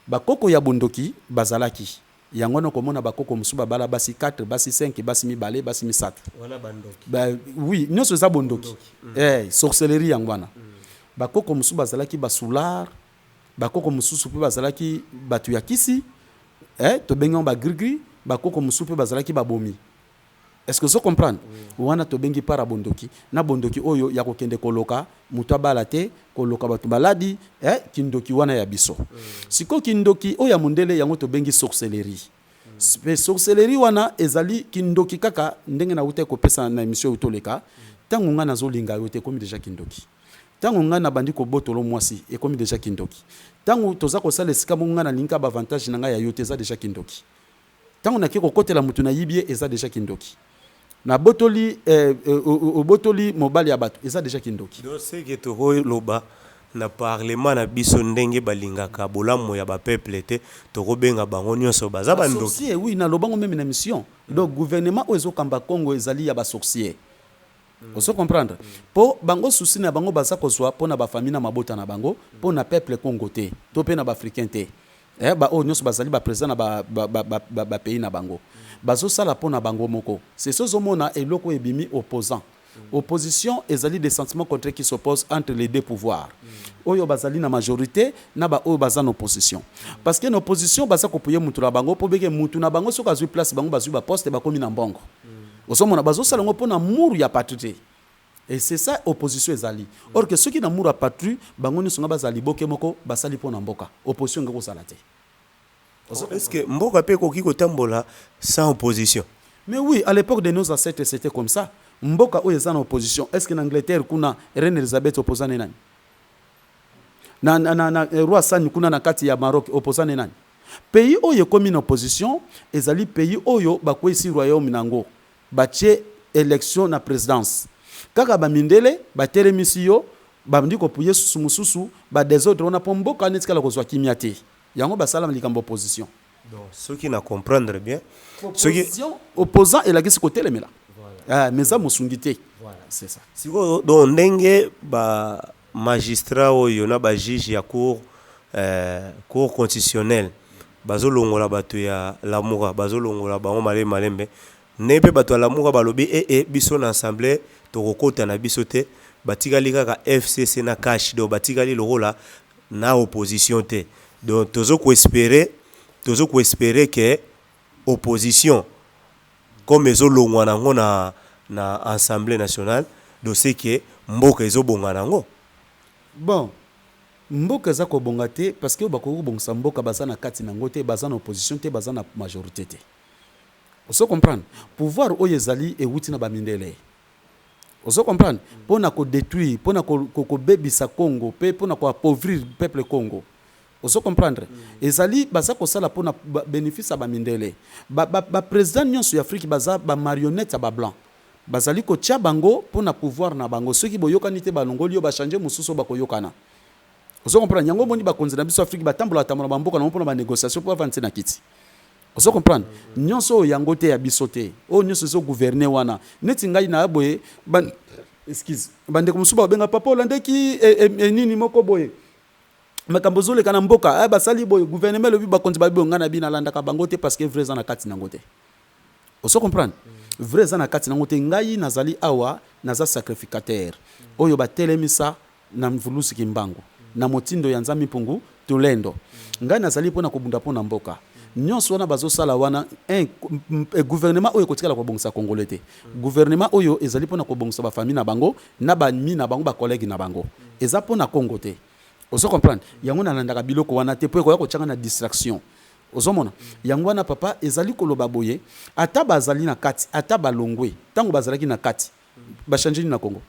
Bakoko ya bondoki bazalaki. Yango na komona bakoko musuba bala basi 4 basi 5 basi mibale basi misatu. Wana bandoki. Ba oui, nyonso za bondoki. Sorcellerie yangwana. Bakoko musuba bazalaki basular, bakoko mususu pe bazalaki batu ya kisi, to benga ba grigri, bakoko mususu pe bazalaki babomi. Est-ce que vous comprenez? Wana to bengi para bondoki na bondoki oyo ya kokende koloka mutu abala te koloka batu baladi kindoki wana ya biso. Siko kindoki oya mundele yango to bengi sorcellerie. Sorcellerie wana ezali kindoki kaka ndenge na ute kopesa na émission utoleka tango nga nazolinga yote komi déjà kindoki. Tango nga na bandi ko botolo mwasi e komi déjà kindoki. Tango toza ko sala esika nga na linka ba avantage na nga ya yote za déjà kindoki. Tango na kiko kotela mutu na yibie eza déjà kindoki. Na botoli botoli mobali ya bato eza déjà kindoki. Donc c'est que to loba na parlement na biso ndenge balingaka bolamo ya ba peuple te to kobenga bango nyonso baza bandoki. Sorcier oui na lobango même na mission. Donc gouvernement ozo kamba Congo ezali ya ba sorcier. Vous comprendre? Po bango souci na bango baza kozwa po na ba famille na mabota na bango po na peuple Congo te to pe na ba africain te. Ba o nyonso bazali ba président na ba pays na bango. Bazo sala pona bango moko. C'est ce zomona eloko ebimi opposant. Opposition ezali des sentiments contraires qui s'opposent entre les deux pouvoirs. Oyo bazali na majorité na ba oyo baza na opposition. Parce que na opposition baza kopuye mutu na bango po beke mutu na bango soka zui place bango bazui ba poste ba komi na mbongo. Osomona bazo sala ngo pona muru ya patrie. Et c'est ça opposition ezali. Or que ceux qui na muru ya patrie bango ni songa bazali boke moko basali pona mboka. Opposition ngako sala te. Est-ce que mboka pe koki kotambola sans opposition? Mais oui, à l'époque de nos ancêtres c'était comme ça. Mboka oyo eza na opposition. Est-ce que en Angleterre kuna Reine Elisabeth opposane nani? Na roi Sani kuna na kati ya Maroc opposane nani? Pays oyo komi na opposition ezali pays oyo bakwesi royaume nango. Batie élection na présidence. Kaka ba mindele ba telemisi yo ba ndiko puye susu mususu ba désordre on a po mboka netikala kozwa kimia te. Yango basala likambo opposition. Donc ceux qui na comprendre bien, opposition opposant et la gisi côté les mela. Ah mais ça musungité. Voilà, c'est ça. Siko donc ndenge ba magistrat oyo na ba juge ya cour constitutionnel bazolongola bato ya lamoura bazolongola bango malembe nebe bato ya lamoura balobi biso na assemblée tokokota na biso te batikali kaka FCC na cash do batikali lokola na opposition te. Donc tozo ko espérer que opposition comme ezolongwa nango na assemblée nationale do c'est que mboka ezobonga nango. Bon mboka za ko bonga te parce que bakoko bongsa mboka baza na kati nango te baza na opposition te baza na majorité te. Vous comprendre? Pouvoir oyo ezali ewuti na bamindele. Vous comprendre? Pona ko détruire, pona ko bebisa Congo, pona ko appauvrir peuple Congo. Vous comprendre? Ezali baza ko sala pona bénéfice ba mindele. Ba président nyonso ya Afrique baza ba marionnette ba blanc. Bazali ko tia bango pona pouvoir na bango. Ceux qui boyokani te balongoli yo ba changer mususu ba koyokana. Vous comprendre? Yango boni ba konzina biso Afrique ba tambola tambola ba mboka na pona ba négociation pour avancer na kiti. Vous comprendre? Nyonso yango te ya biso te. O nyonso zo gouverner wana. Neti ngai na boye excuse. Bande ko musuba benga papa olandeki nini moko boye. Makambo zole kana mboka basali boy gouvernement lobi bakonzi babi ngana bina landa ka bango te parce que vrai za na kati nango te. Vous comprendre? vrai eza na kati nango te ngai nazali awa naza sacrificateur oyo batelemisa na mvulusiki mbangu na motindo ya nzambe mpungu tolendo ngai nazali mpona kobunda mpona mboka nyonso wana bazosala wana gouvernement oyo kotikala kobongisa congolais te gouvernement oyo ezali mpona kobongisa bafamille na bango na bami na bango bakolege na bango eza mpona congo te ozo comprendre yango nalandaka biloko wana te mpo ekoya kotyanga na distraction ozomona yango wana papa ezali koloba boye ata bazali na kati ata balongwe ntango bazalaki na kati bachange na congo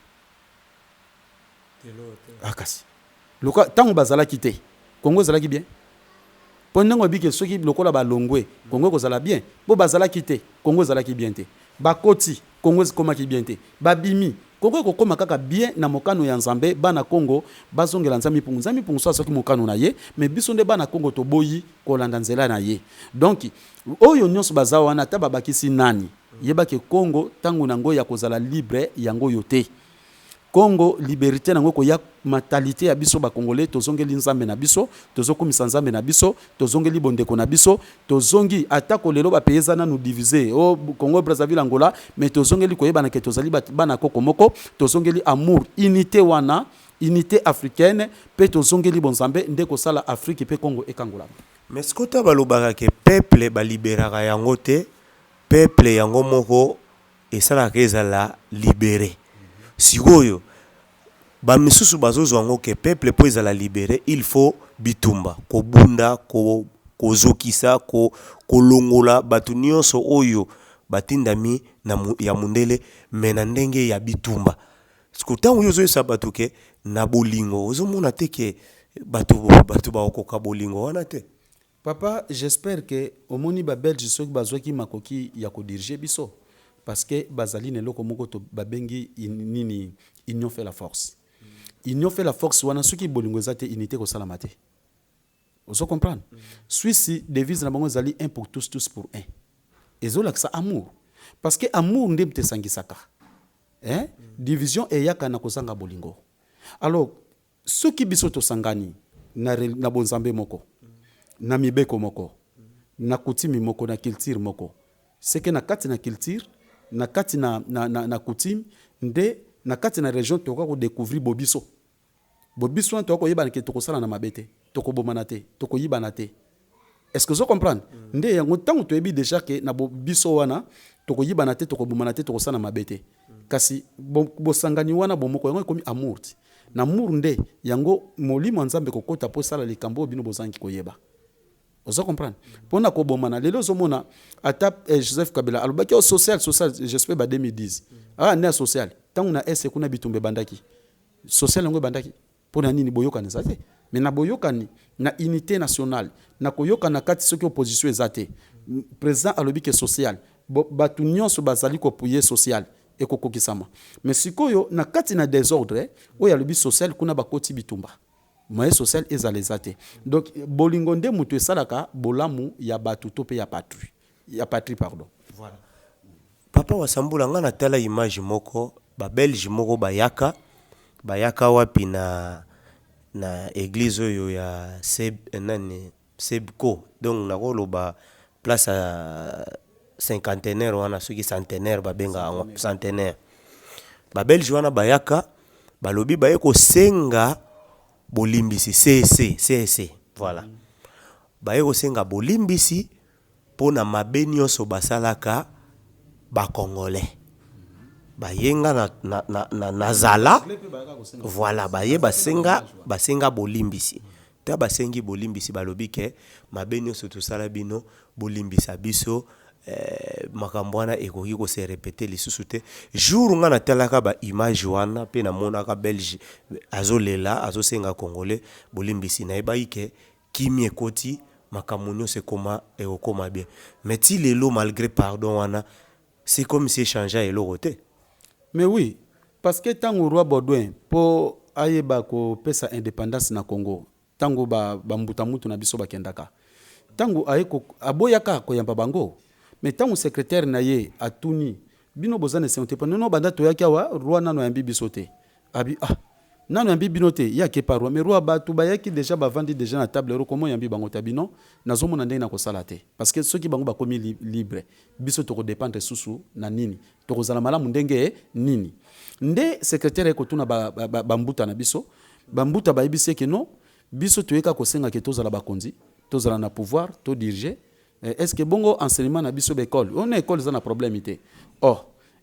akasi loka ntango bazalaki te congo ezalaki bien mpo ndenge obike soki lokola balongwe congo ekozala bien mpo bazalaki te congo ezalaki bien te bakoti congo ekomaki bien te babimi congo ekokoma kaka bien na mokano ya nzambe bana congo bazongela nzambe mpungu so asoki mokano na ye mais biso nde bana congo toboyi kolanda nzela na ye donc oyo nyonso baza wana ata babakisi nani yebake congo ntango nango ya kozala libre yango yo te Congo liberté nango ko ya matalité ya biso ba congolais tozongeli nzambe na biso tozokomisa nzambe na biso tozongeli bondeko na biso tozongi atako lelo ba payeza na nous diviser o Congo Brazzaville Angola mais tozongeli koyeba na ke tozali bana kokomoko tozongeli amour unité wana unité africaine pe tozongeli bonzambe ndeko sala Afrique pe Congo ekangola mais skota balobaka ke peuple ba liberaka yango te peuple yango moko esalaka ezala libéré sikoyo bamisusu bazozwa ngo ke peuple po ezala libéré il faut bitumba kobunda kozokisa kolongola batu nyonso oyo batindami ya mundele mena ndenge ya bitumba skota oyo zoyesa batu ke na bolingo ozomona te ke batu baokoka bolingo wana te papa j'espère que omoni ba belge soki bazwaki makoki ya kodirige biso parce que bazali neloko moko to babengi nini union fait la force union fait la force wana soki bolingo ezate unité ko sala mate ozo comprendre Suisse devise na bango zali un pour tous pour un ezola ça amour parce que amour ndemte sangisaka division eyaka na kozanga bolingo alors soki biso to sangani na bonzambe moko na mibeko moko na kutimi moko na culture moko c'est que na kati na culture na kati na coutume nde na kati na région to ko découvrir bobiso to ko yeba ke to ko sala na mabete to ko bomana te to ko yibana te est-ce que vous comprenez nde yango tango to yebi déjà que na bobiso wana to ko yibana te to ko bomana te to ko sala na mabete kasi bo sangani wana bomoko yango komi amour na amour nde yango molimo nzambe ko kota po sala likambo bino bozangi ko yeba. Vous comprenez? Pour na kobomana lelo zomona ata Joseph Kabila alobaki au social j'espère ba 2010 ne social tangu na ese kuna bitumbe bandaki social ngo bandaki pour na nini boyokani zate mais na boyokani na unité nationale na koyokana kati soki opposition ezate président alobiki social batu nyonso bazali ko puye social et kokokisama mais sikoyo na kati na désordre oyo alobi social kuna bakoti bitumba moyen social ezalezate donc bolingo nde mutu esalaka bolamu ya batu to pe ya patrie pardon voilà papa wasambula nga na tala image moko ba belge moko bayaka wapi na église oyo ya Sebco donc na koloba place à cinquantenaire wana soki centenaire babenga centenaire ba belge wana bayaka balobi bayeko senga bolimbisi CC voilà bayeko senga bolimbisi pona mabe nyonso basalaka ba congolais bayenga na zala voilà baye basenga bolimbisi ta basengi bolimbisi balobi ke mabe nyonso tosala bino bolimbisa biso makambo wana ekoki ko se répéter lisusu te jour nga natalaka ba image wana pe na monaka belge azolela azosenga congolais bolimbisi na eba ike kimi ekoti makambo nyonso koma ekoma bien mais ti lelo malgré pardon wana c'est comme si changeait eloko te mais oui parce que tango roi Baudouin po ayeba ko pesa indépendance na Congo tango ba mbuta mutu na biso bakendaka tango ayeko aboyaka ko yamba bango mais tango secrétaire na ye atuni bino bozane sente pa nono banda toyaki wa roi nano yambi biso te abi nanu yambi bino te ya ke parwa mais roi batu bayaki déjà bavandi déjà na table ro comment yambi bango tabino nazomona ndenge na kosala te parce que ceux qui bango bakomi libre biso to dépendre susu na nini to kozala malamu ndenge nini nde secrétaire ekotuna bambuta na biso bambuta bayebise ke non biso toyeka kosenga ke tozala bakonzi tozala na pouvoir to diriger est-ce que bongo enseignement na biso l'école on école za na problème te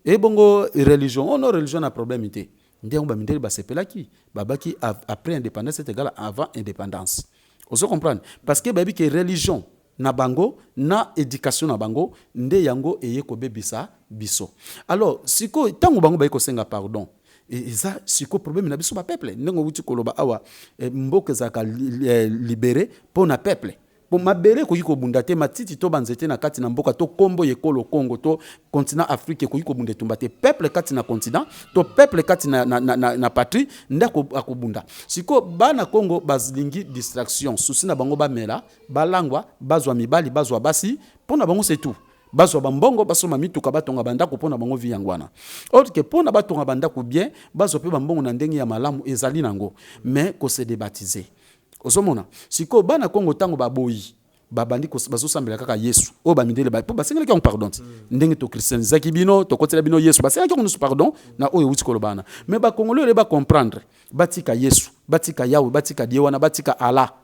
et bongo religion on religion na problème te ndenge bamindeli basepelaki babaki après indépendance c'est égal avant indépendance ozo comprendre parce que babi que religion na bango na éducation na bango nde yango eye kobebisa biso alors siko tango bango bayi kosenga pardon eza siko problème na biso ba peuple ndenge wuti koloba awa mboka zaka libéré pour na peuple pour mabele ko yiko bunda te matiti to banzete na kati na mboka to kombo yekolo Congo to continent Afrique ko yiko bunda tumba te peuple kati na continent to peuple kati na patrie ndako akobunda siko bana Congo bazilingi distraction susi na bango bamela balangwa bazwa mibali bazwa basi pona bango c'est tout bazwa bambongo basoma mituka batonga bandako pona bango vi yangwana autre que pona batonga bandako bien bazwa pe bambongo na ndenge ya malamu ezali nango mais ko se débaptiser osomona siko bana Congo tango baboyi babandi ko bazosambela kaka Yesu o bamindele ba po basengela ki on pardon ndenge to christianisaki bino to kotela bino Yesu basengela ki on pardon na oyo wuti kolobana mais ba Congolais le ba comprendre batika Yesu batika Yahweh batika Dieu wana batika Allah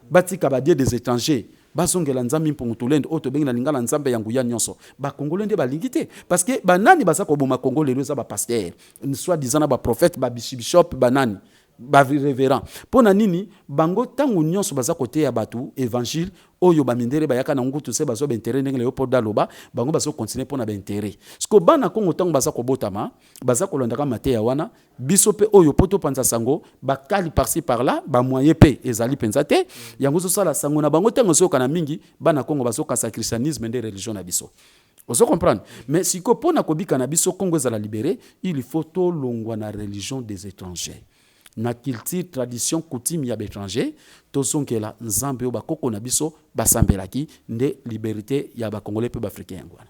batika ba Dieu des étrangers bazongela nzambi mpongutulendo oto bengi na lingala nzambe yangu ya nyonso ba Congolais nde balingi te parce que banani baza ko boma Congolais lelo za ba pasteur soit disant na ba prophète ba bishop banani ba révérend pona nini bango tangu nyonso baza côté ya batu évangile oyo ba mindere bayaka na ngutu se bazo bentéré ndenge le poda loba bango bazo continuer pona ba intérêt sko bana Congo tangu baza ko botama baza ko londaka mate ya wana biso pe oyo poto panza sango ba kali par-ci par-là ba moyen pe ezali penza te yango zo sala sango na bango tango zo kana mingi bana Congo bazo kasa christianisme de religion na biso ozo comprendre mais siko pona kobika na biso Congo ezala libéré il faut to longwa na religion des étrangers na culture tradition coutume ya l'étranger tozonkela nzambe o bakoko na biso basambelaki nde liberté ya ba Congolais pe ba africain ngwana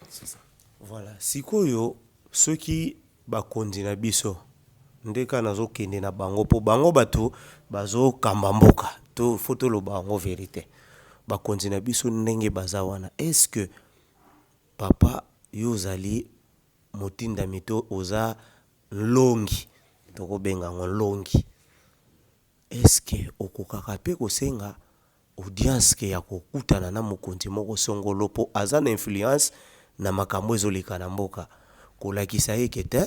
c'est ça voilà sikoyo ceux qui bakondi na biso ndeka nazokende na bango po bango bato bazo kamba mboka to photo lo bango vérité bakondi na biso ndenge baza wana est-ce que papa yozali motinda mito oza longi toko benga ngolongi est-ce que okokaka pe kosenga audience ke ya kokutana na mokonzi moko songolo po aza na influence na makambo ezoleka na mboka kolakisa yeke te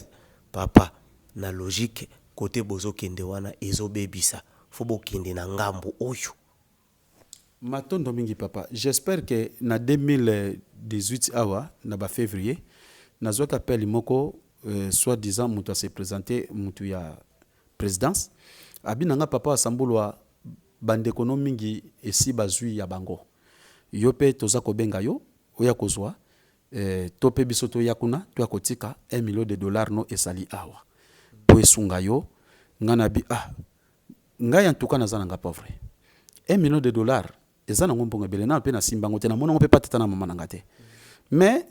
papa na logique côté bozo kende wana ezobebisa fo bokende na ngambo oyo matondo mingi papa j'espère que na 2018 awa na ba février nazoka appel moko soit disant mutu se présenter mutu ya présidence abinanga papa asambulwa bande mingi esi bazui ya bango yo pe toza kobenga yo oya kozwa to pe biso to yakuna to akotika $1 million no esali awa po esunga yo ngana bi ngai en tout cas nazana nga pauvre $1 million ezana ngombonga bele na pe na simbango te na mona pe patata na mama ngate mais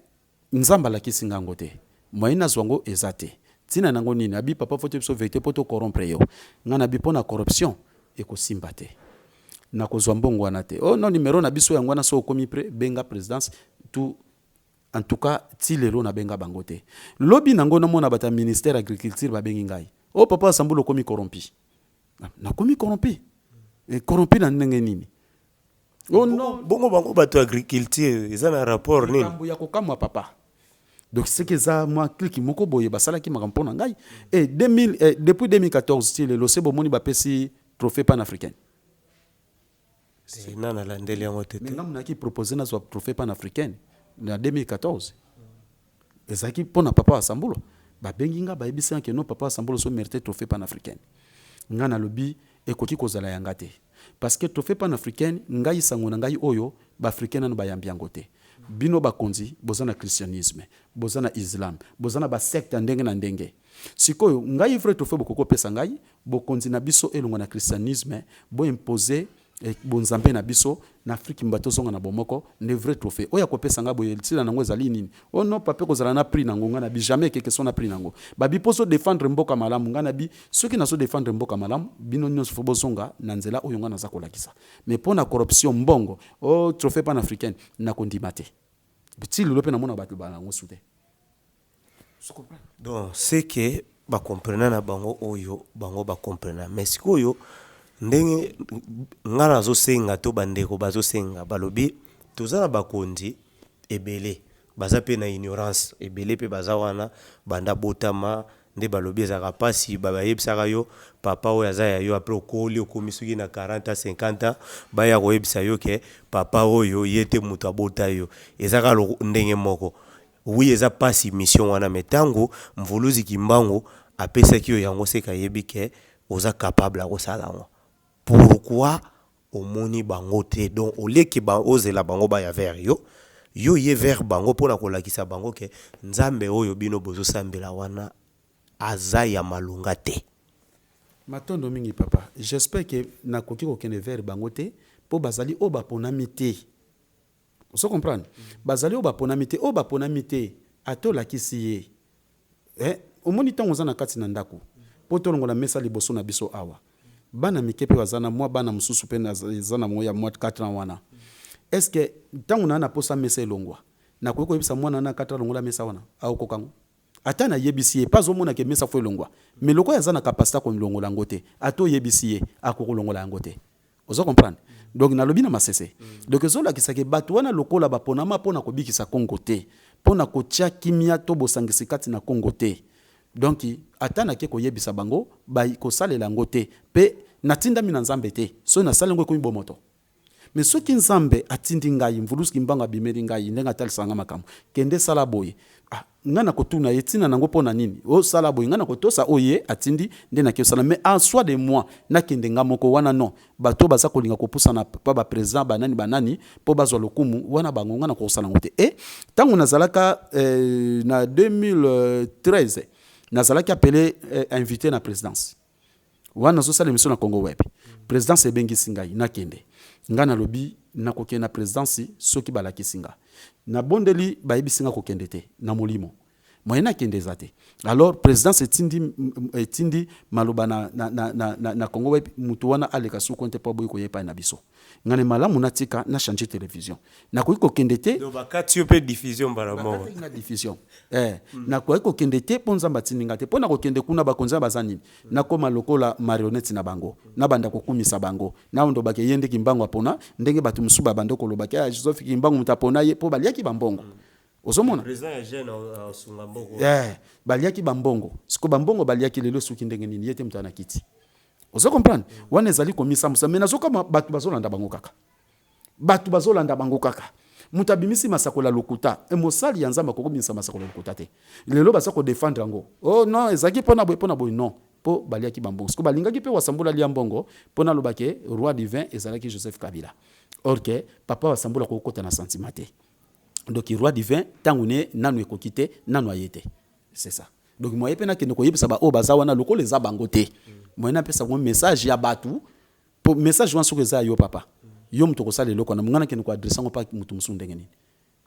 nzamba la kisinga ngote moyena zwango ezate tina nango nini abi papa foto biso vérité poto corrompre yo ngana bi pona corruption ekosimba te na kozwa mbongo wana te non numéro na biso yango na so komi benga présidence tout en tout cas tilelo na benga bango te lobi nango na mona bata ministère agriculture ba bengi ngai papa sambulo komi corrompi na komi corrompi corrompi na ndenge nini non bongo bango bato agriculture ezana rapport nini kambo ya kokamwa papa. Donc c'est que ça moi clique moko boye basala ki makampona ngai et depuis 2014 style le sebo moni ba pesi trophée panafricain c'est nana la ndeli yango tete mais ngamna ki proposer na so trophée panafricain na 2014 ezaki pona papa asambulo ba benginga ba ebisa ke no papa asambulo so mérité trophée panafricain ngana lobi ekoki kozala yanga te parce que trophée panafricain ngai sango na ngai oyo ba africain na ba yambiango te bino bakonzi bozana christianisme bozana islam bozana ba secte ndenge na ndenge sikoyo ngai vrai trophée bokoko pesa ngai bokonzi na biso elongo na christianisme bo imposer et bonzambe na biso na Afrique mbato zonga na bomoko ne vrai trophée oya kopesa nga boye tila nango ezali nini oh non papa kozala na prix nango nga na bi jamais quelque chose na prix nango ba bi poso défendre mboka malamu nga na bi soki na so défendre mboka malamu bino nyonso fo bozonga na nzela oyo nga na za kolakisa mais pona corruption mbongo oh trophée panafricaine na kondima te biti lope na mona bato balango soute donc c'est que ba comprendre na bango oyo bango ba comprendre mais sikoyo ndenge ngana zo senga to bandeko bazo senga balobi tozana bakondi ebele baza pe na ignorance ebele pe baza wana banda botama nde balobi ezaka pasi babayebisaka yo papa oyo aza ya yo apres okoli okomi soki na 40 50 baya koyebisa yo ke papa oyo ye te moto abota yo ezaka ndenge moko oui eza pasi mission wana metango mvuluzi kimbango apesaki yo yango seka yebi ke oza capable akosala ngo pourquoi omoni bango te donc oleki ba ozela bango ba ya vers yo ye vers bango pona kolakisa bango ke nzambe oyo bino bozo sambela wana aza ya malunga te matondo mingi papa j'espère que nakoki kokende vers bango te po bazali o baponami te oso comprendre bazali o baponami te o baponami te atolakisi ye omoni ntango oza na kati na ndako po tolongola mesa liboso na biso awa bana mikepe wazana mwa bana mususu pe zana moya mwa 4 ans wana est-ce que tangu na posa mesa elongwa na ko yebisa mwana na 4 ans longola mesa wana au kokango ata na yebisi pas au mona ke mesa fo elongwa mais loko ya zana capacité ko longola ngote ato yebisi akoko longola ngote ozo comprendre donc na lobi na masese donc ezola kisake bato wana lokola baponama pona ko bikisa Kongo te pona ko tia kimia to bosangisi kati na Kongo te donc atana ke ko yebisa bango ba ko salela ngote pe natinda mina nzambe te so na salengo ko mbomoto mais soki nzambe atindi ngai mvuluski mbanga bimeri ngai ndenga talisanga makamu kende sala boye ngana ko tuna yetina nango pona nini o sala boye ngana ko tosa oye atindi ndena ke sala mais en soi de moi na kende ngamoko wana non bato baza ko linga ko pusa na pa ba président banani po bazwa lokumu wana bango ngana ko sala ngote et tangu nazalaka na 2013 nazalaki appelé invité na présidence wana zo sala émission na Congo Web présidence ebengi singai na kende ngana lobi na kokende na présidence soki balaki singa na bondeli bayibi singa kokende te na molimo moyena kende zate alors présidence etindi maloba na Congo Web mutu wana aleka su konte pa boy ko yepa na biso ngane malamu natika na changer télévision na ko kende te do bakati pe diffusion baramo na diffusion na ko kende te ponza mbatindinga te pona ko kende kuna bakonza bazani na koma lokola marionnette na bango na banda ko kumisa bango na ndo bake yende kimbango apona ndenge batu musuba bando ko lobake ya Joseph kimbango mutapona ye po baliaki bambongo ozomona président ya jeune sunga mboko baliaki bambongo siko bambongo baliaki lelo suki ndenge nini yete mutana kiti ozo comprendre wana ezali komisa musa mena zoka batu bazolanda bango kaka mutabimisi masakola lokuta mosali ya nzamba kokomisa masakola lokuta te lelo basa ko défendre ngo oh non ezaki pona boy non po baliaki bambongo siko balingaki pe wasambula lia mbongo pona lobake roi divin ezalaki Joseph Kabila or que papa wasambula ko kota na sentiment te donc roi divin tangune nanu ekokite nanu ayete c'est ça donc moi epena ke noko yebisa ba o bazawana loko les abangote moi na pesa un message ya batu pour message wan sokoza yo papa yo mutoko sala loko na mungana ke noko adressa ngo pa mutu musundenge nini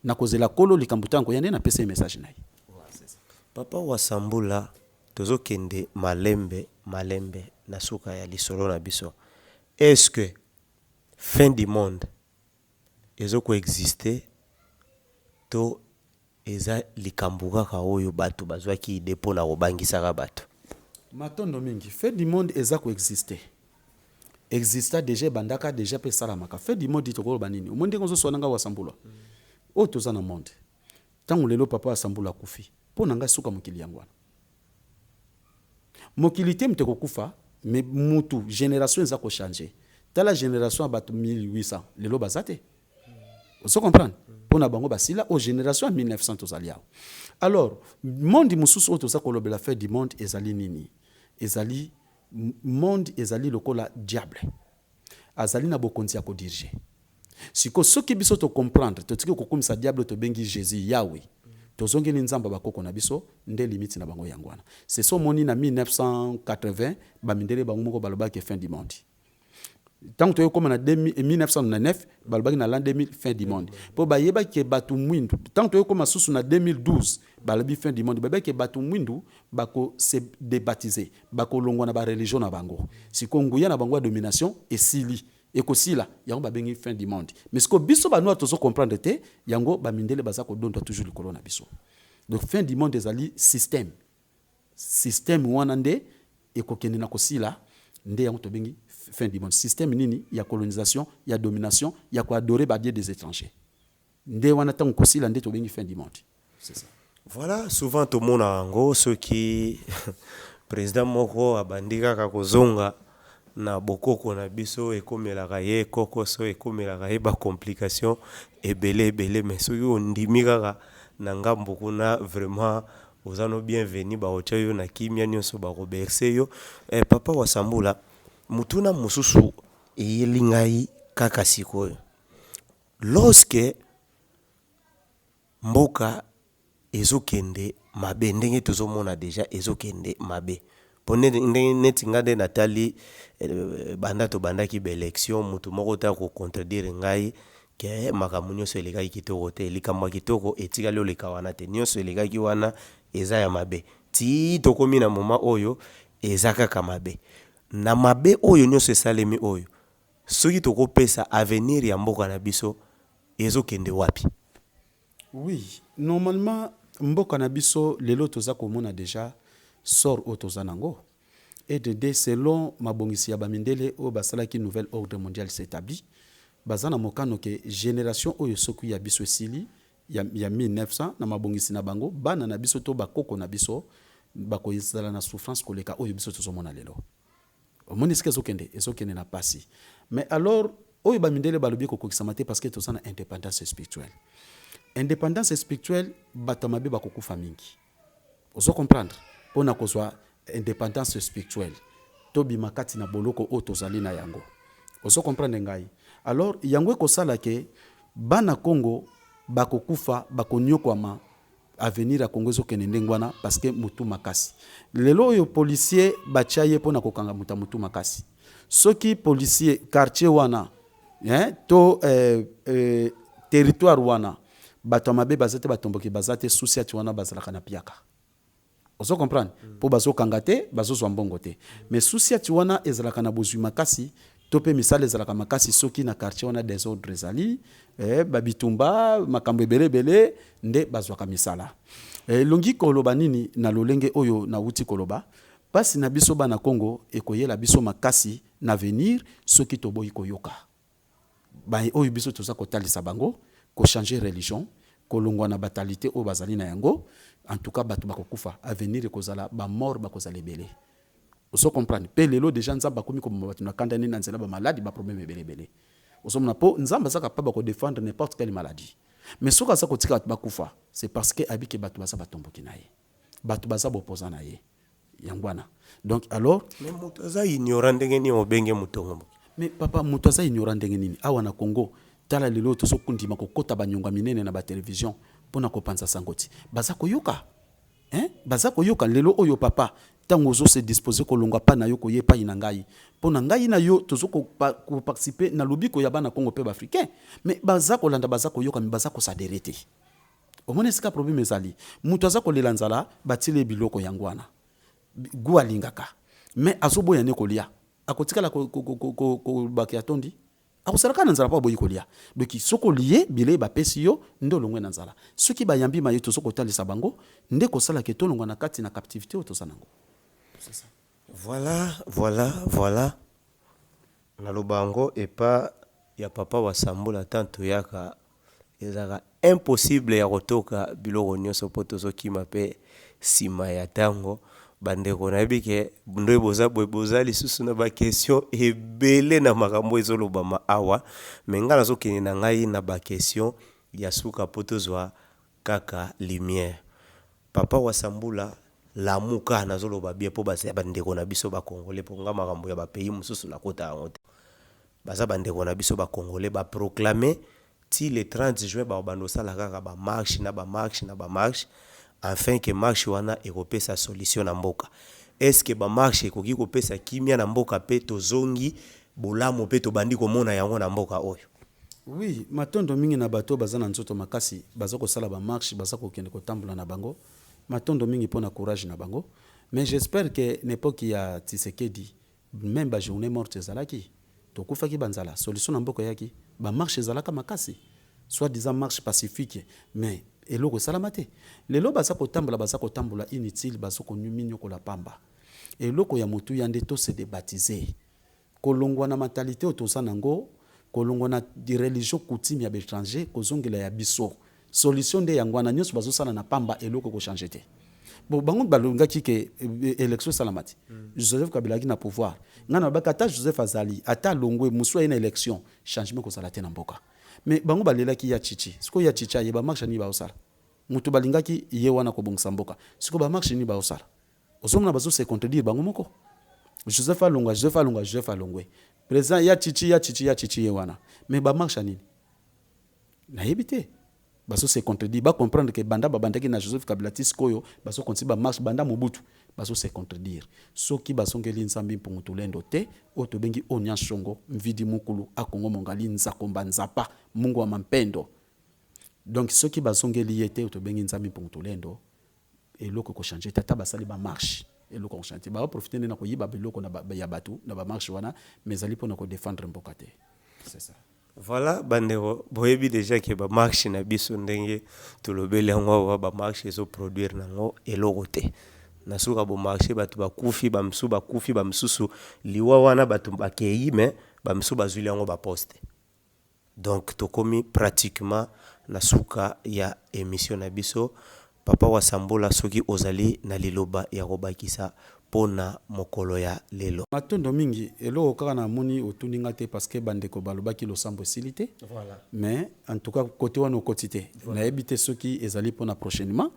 na kozela kolo likambutango yande na pesa message nayi papa wasambula tozokende malembe na suka ya lisolo na biso est-ce que fin du monde ezoko exister to eza likambuka ka oyo bato bazwaki ide pona kobangisaka bato matondo mingi fait du monde eza ko exista déjà bandaka déjà pe salamaka fait du monde itoko banini omondi ngozo sonanga wasambula o tozana monde tangu lelo papa wasambula kufi pona nga suka mokili yangwana mokili te mteko kufa mais mutu génération eza ko changer tala génération bato 1800 lelo bazate vous comprenez pona bango basila au génération 1900 tozalia alors monde mususu otoza kolobela fait du monde ezali nini ezali monde ezali lokola diable azali na bokonzi ya ko diriger siko soki biso to comprendre to tiki ko komisa diable to bengi Jésus Yahweh tozongeli nzamba bakoko na biso nde limite na bango yangwana c'est so moni na 1980 ba mindele bango moko balobaki fin du monde tant que comme en 1999 balbaki na l'an 2000 fin du monde po ba yeba ke batu mwindu tant que comme sous na 2012 balbi fin du monde ba ke batu mwindu bako se débaptiser bako longwa na ba religion na bango sikonguya na bango domination esili ekosila yango babengi fin du monde mais ce que biso ba nous tozo comprendre te yango ba mindele baza ko donda toujours likolo na biso donc fin du monde ezali système wana nde ekokende na kosila nde yango tobengi fin du monde système nini ya colonisation ya domination ya ko adorer ba des étrangers nde wana tango kosila nde tobengi fin du monde c'est ça. Voilà, souvent tout le monde a ngo ceux qui président moko abandika ka kozonga na bokoko na biso ekomelaka ye kokoso ekomelaka ye ba complication ebele mais ceux qui ondimi kaka na ngambo kuna vraiment ozano bienvenue ba ochayo na kimia nyonso ba roberse yo papa wa Sambula mutuna mususu elingai kaka sikoyo lorsque mboka ezokende mabe ndenge tozomona deja ezokende mabe pone ndenge neti ngade Nathalie banda to banda ki élection mutu moko ta ko contredire ngai ke makambo nyonso elekaki kitoko te likambo kitoko etikali oleka wana te nyonso elekaki wana eza ya mabe ti tokomi na moma oyo eza kaka mabe na mabe oyo nyonso esalemi oyo soki tokopesa avenir ya mboka na biso ezokende wapi? Oui, normalement mboka na biso lelo toza komona déjà sort au tozanango et de selon mabongisi ya bamindele o basala ki nouvelle ordre mondial s'établit bazana mokano ke génération oyo soki ya biso sili ya 1900 na mabongisi na bango bana na biso to bakoko na biso bako izala na souffrance koleka oyo biso tozomona lelo omoni sike ezokende na pasi mais alors oyo bamindele balobi kokokisama te parce que tozana indépendance spirituelle. Indépendance spirituelle batamabe bakokufa mingi. Ozo comprendre pona kozwa indépendance spirituelle tobi makati na boloko o tozali na yango. Ozo comprendre ngai. Alors yango ekosala ke bana Congo bakokufa bakonyokwama avenir ya Congo ezokende ndengwana parce que mutu makasi. Lelo yo policier bachaye pona kokanga mutu makasi. Soki policier quartier wana to territoire wana bato mabe bazate batomboki bazate souciati wana bazalaka na piaka. Ozo comprendre po bazo kangate bazo zwa mbongo te mais souciati wana ezalaka na bozwi makasi tope misale ezalaka makasi soki na quartier wana désordre ezali babitumba makambo ebele nde bazwaka misala longi koloba nini na lolenge oyo na wuti koloba pasi na biso bana Congo ekoyela biso makasi na venir soki toboyi koyoka ba oyo biso toza kotalisa bango ko changer religion ko longwa na batalité o bazali na yango en tout cas batu bakokufa avenir ekozala ba mort bakozala ebele oso comprendre pe lelo déjà nzamba komi ko batu na kanda ni na nzela ba maladie ba problème ebele oso mona po nzamba za capable ko défendre n'importe quelle maladie mais soka za ko tika batu bakufa c'est parce que abiki batu baza batomboki na ye batu baza bopoza na ye yangwana donc alors mais mutu za ignorant ndenge ni obenge mutongo mais papa mutu za ignorant ndenge nini awa na Congo tala lelo to sokundima kokota banyonga minene na ba télévision pona kopanza sangoti baza koyoka baza koyoka lelo oyo papa tango zo se disposer ko longa pa na yo koyepa ina ngai pona ngai na yo to ko participer na lobiko ya bana Congo pe africain mais baza ko landa baza koyoka mais baza ko saderete omone sika problème ezali mutu aza ko lelanzala batile biloko yangwana gwa lingaka mais azoboya ne kolia akotikala ko bakia tondi akosalaka na nzala pa boyi kolia donc soko lié bile ba pesi yo ndo longwe na nzala soki ba yambi mayo to soko talisa bango nde ko sala ke to longwa na kati na captivité o to sanango c'est ça. Voilà na lobango et pas ya papa wa Sambula tanto yaka ezaka impossible ya kotoka biloko nyonso poto soki mape sima ya tango bandeko na bike ndoy boza lisusu na ba question ebele na makambo ezoloba ma awa menga nazo kene na ngai na ba question ya suka poto zwa kaka lumière papa wa Sambula la muka nazoloba bien po basa bandeko na biso ba congolais po nga makambo ya ba pays mususu na kota yango baza bandeko na biso ba congolais ba proclamer ti le 30 juin ba bando sala kaka ba marche afin que marche wana ekopesa sa solution na mboka. Est-ce que ba marche ekoki kopesa kimia na mboka pe tozongi bolamu pe tobandi komona yango na mboka oyo. Oui, matondo mingi na bato baza na nzoto makasi, baza kosala ba marche, baza kokende kotambola na bango. Matondo mingi pona courage na bango. Mais j'espère que n'époque ya Tshisekedi, même ba journée morte ezalaki, tokufaki banzala, solution na mboka yaki, ba marche ezalaka makasi. Soit disant marche pacifique, mais eloko salamate. Lelo baza kotambola inutile, baza konyuminyo ko la pamba. Eloko ya mutu yande to se débaptiser. Kolongwa na mentalité otoza nango, kolongwa na di religion coutume ya l'étranger, kozongela ya biso. Solution de yangwana nyos bazo sala na pamba eloko ko changer te. Bon bango balonga kike élection salamati. Joseph Kabila ki na pouvoir. Ngana bakata Joseph Azali ata longwe muswa ina élection, changement ko sala te na mboka. Mais bango balela ki ya chichi. Siko ya chicha ye ba marche ni ba osala. Mutu balinga ki ye wana ko bongisa mboka. Siko ba marche ni ba osala. Osomna bazo se contredire bango moko. Joseph Alongwe. Président ya chichi ye wana. Mais ba marche nini? Na yebite. Baso se contredire, ba comprendre que banda babandaki na Joseph Kabila tiskoyo, baso konti ba marche banda mobutu, baso se contredire. Soki basongeli nzambi mpungutulendo te, oto bengi onya shongo, mvidi mukulu akongo mongali nzakomba nzapa, mungu wa mampendo. Donc soki basongeli yete oto bengi nzambi mpungutulendo, eloko ko changer tata basali ba marche. Eloko ko changer. Ba profiter na ko yiba beloko na ba ya batu, na ba marche wana, mais ali pona ko défendre mboka te. C'est ça. Voilà, bandeko, boyebi déjà que ba marche na biso ndenge tolobeli yango ba marche zo produire nango eloko te. Na suka bo marche batu bakufi bamsusu liwa wana batu bakei mais bamsu bazuli yango ba poste. Donc tokomi pratiquement na suka ya émission na biso papa wa Sambola soki ozali na liloba ya kobakisa pona mokolo ya lelo. Matondo mingi eloko kaka na moni otuninga te parce que bandeko balobaki losambo silité. Voilà. Mais en tout cas côté wana okotité. Voilà. Na yebite soki ezali pona prochainement.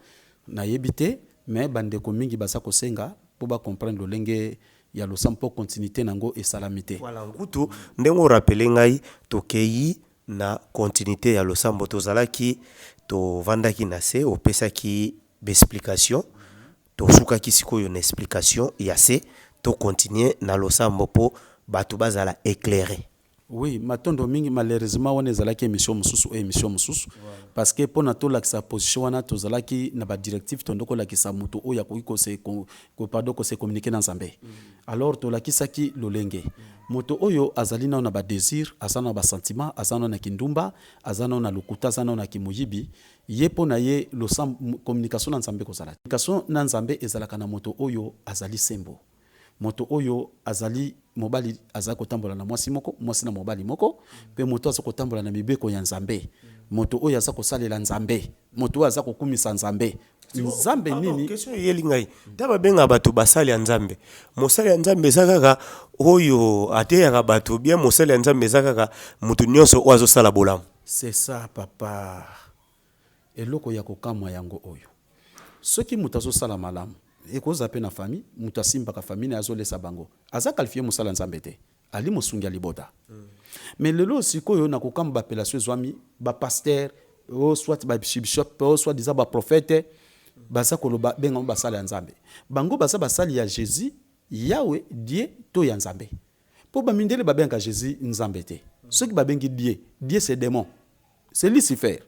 Na yebite mais bandeko mingi basa kosenga po ba comprendre lolenge ya losampo continuité nango et salamité. Voilà ngutu ndengo rappeler ngai tokei na continuité ya losambo tozalaki to vandaki na se opesaki explication. To suka kisiko yon explication ya se to continuer na losambo po batu bazala éclairer. Oui, matondo mingi malheureusement on ezalaki émission mususu parce que pona to la sa position wana to zalaki na ba directive tondoko la kisa muto oya ko se ko pardon ko se communiquer dans Zambé. Alors to la kisaki lolenge. Moto oyo azali na ba désir, azana ba sentiment, azana na kindumba, azana na lokuta, azana na kimoyibi, yepo na ye lo communication na Nzambe ko zala. Communication na Nzambe ezalaka na moto oyo azali sembo. Moto oyo azali mobali azako tambola na mwasi na mobali moko, pe moto azako tambola na mibeko ya Nzambe. Moto oyo azako salela Nzambe, moto oyo azako kumisa Nzambe. Nzambe nini? Question yelingai. Daba benga batu basali ya Nzambe. Mosali ya Nzambe zakaka oyo ateyaka batu bien mosali ya Nzambe zakaka mutu nyonso ozo sala bolamu. C'est ça papa. Eloko ya kokamwa yango oyo. Soki mutu azo sala malamu ekoza pe na famille mutu asimba ka famille azo lesa bango. Aza qualifié mosala Nzambe te. Ali mosungi libota. Mais lelo sikoyo na kokamba appellation zwami ba pasteur o soit ba bishop o soit disant ba prophète baza koloba benga basali ya Nzambe. Bango baza basali ya Jésus, Yahweh, Dieu to ya Nzambe. Po ba mindele ba benga Jésus Nzambe te. Ceux qui ba bengi Dieu c'est démon. C'est Lucifer.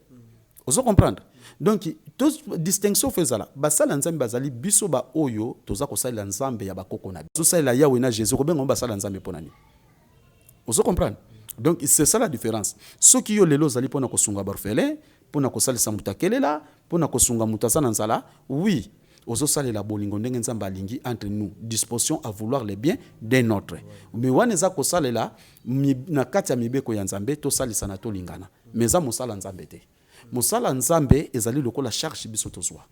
Vous comprendre? Donc tous distinction faisala basala Nzambe bazali biso ba oyo toza ko sala Nzambe ya bakoko na biso sala Yahweh na Jésus ko benga basala Nzambe ponani. Vous comprenez? Donc c'est ça la différence. Ceux qui yo lelo zali pona ko sunga barfele pona ko sala samutakelela pona ko sunga mutasana nzala oui ozo sala la bolingo ndenge Nzambe alingi entre nous disposition à vouloir le bien d'un autre. Mais wana za ko sala la na kati ya mibeko ya Nzambe to salisa na to lingana mais za mosala Nzambe te. Mosala Nzambe ezali lokola charge biso tozwa.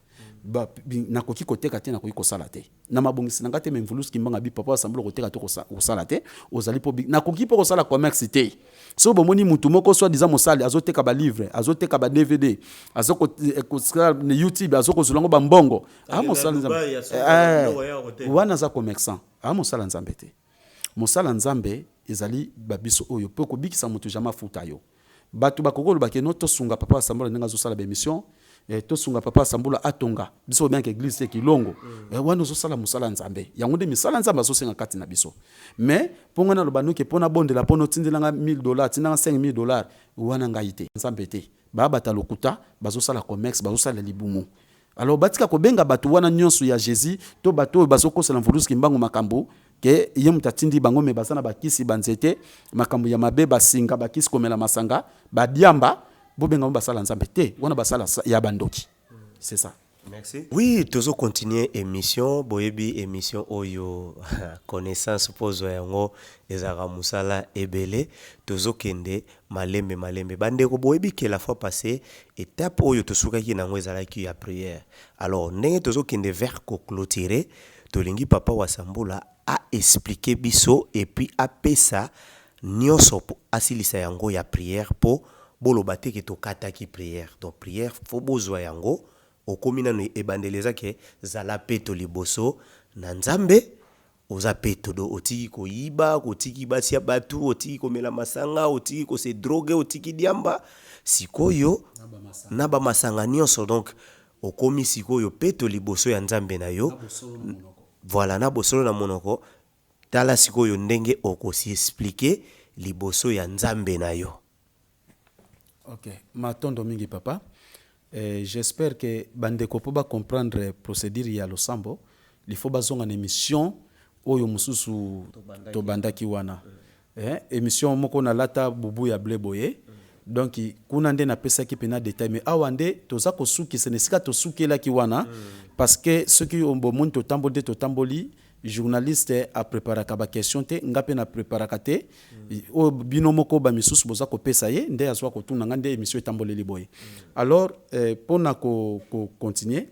Ba nakoki koteka te nakoki kosala te. Na mabongisi nanga te memvulus kimbanga bi papa assemble koteka te kosala te. Ozali po nakoki po kosala commerce te. So bomoni mutu moko soit disant mosali azoteka ba livre, azoteka ba DVD, azoko na YouTube, azoko zulongo ba mbongo. Ah mosala Nzambe. Wana za commerçant. Ah mosala Nzambe te. Mosala Nzambe ezali babiso oyo poko bikisa mutu jama futa yo. Batu bakokolo bakeno to sunga papa assemble nanga zo sala ba émission tosunga papa Sambula atonga biso bien que église te kilongo wana ozosala musala nzambe yango nde misala nzambe azosenga kati na biso mais mponga na loba nuke mpona bondela mpono otindelanga $1000 tindanga $5000 wana ngai te nzambe te babata lokuta bazosala commerce bazosala libumu alors batika kobenga bato wana nyonso ya Jésus to bato oyo bazokosala mvulusi kimbango makambo ke ye mutatindi bango me bazana bakisi banzete makambo ya mabe basinga bakisi komela masanga badiamba bobenga basala nzambe te wana basala ya bandoki c'est ça. Merci. Oui, toujours continuer émission, boyebi émission oyo connaissance pozo yango ezara musala ebele, toujours kende malembe. Bandeko boyebi que la fois passée étape oyo tosuka ki nango ezala ki ya prière. Alors ndenge toujours kende vers ko clôturer, tolingi papa wa Sambula a expliquer biso et puis a pesa nyonso po asilisa yango ya prière po bolobate ke tokata ki prière. Donc prière fo bozwa yango okomina no ebandeleza ke zala peto liboso na nzambe oza peto do otiki ko yiba otiki basia batu otiki komela masanga otiki ko se drogue otiki diamba sikoyo naba masanga nyonso donc okomi sikoyo peto liboso ya nzambe na yo voilà na bosolo na monoko tala sikoyo ndenge okosi expliquer liboso ya nzambe na yo. OK, matondo mingi papa. J'espère que bandeko po ba comprendre procédure ya losambo il faut bazonga na émission oyo mususu to bandaki wana émission moko na lata bubu ya bleboye donc kuna nde na pesa ki pena détail mais awande toza ko suki se nesika to sukela ki wana parce que ceux qui ont bon to tamboli journaliste a préparé ka question te ngape na préparé kate o bino moko ba misusu boza ko pesa ye nde azwa ko tuna ngande émission tamboleli boye alors pona ko continuer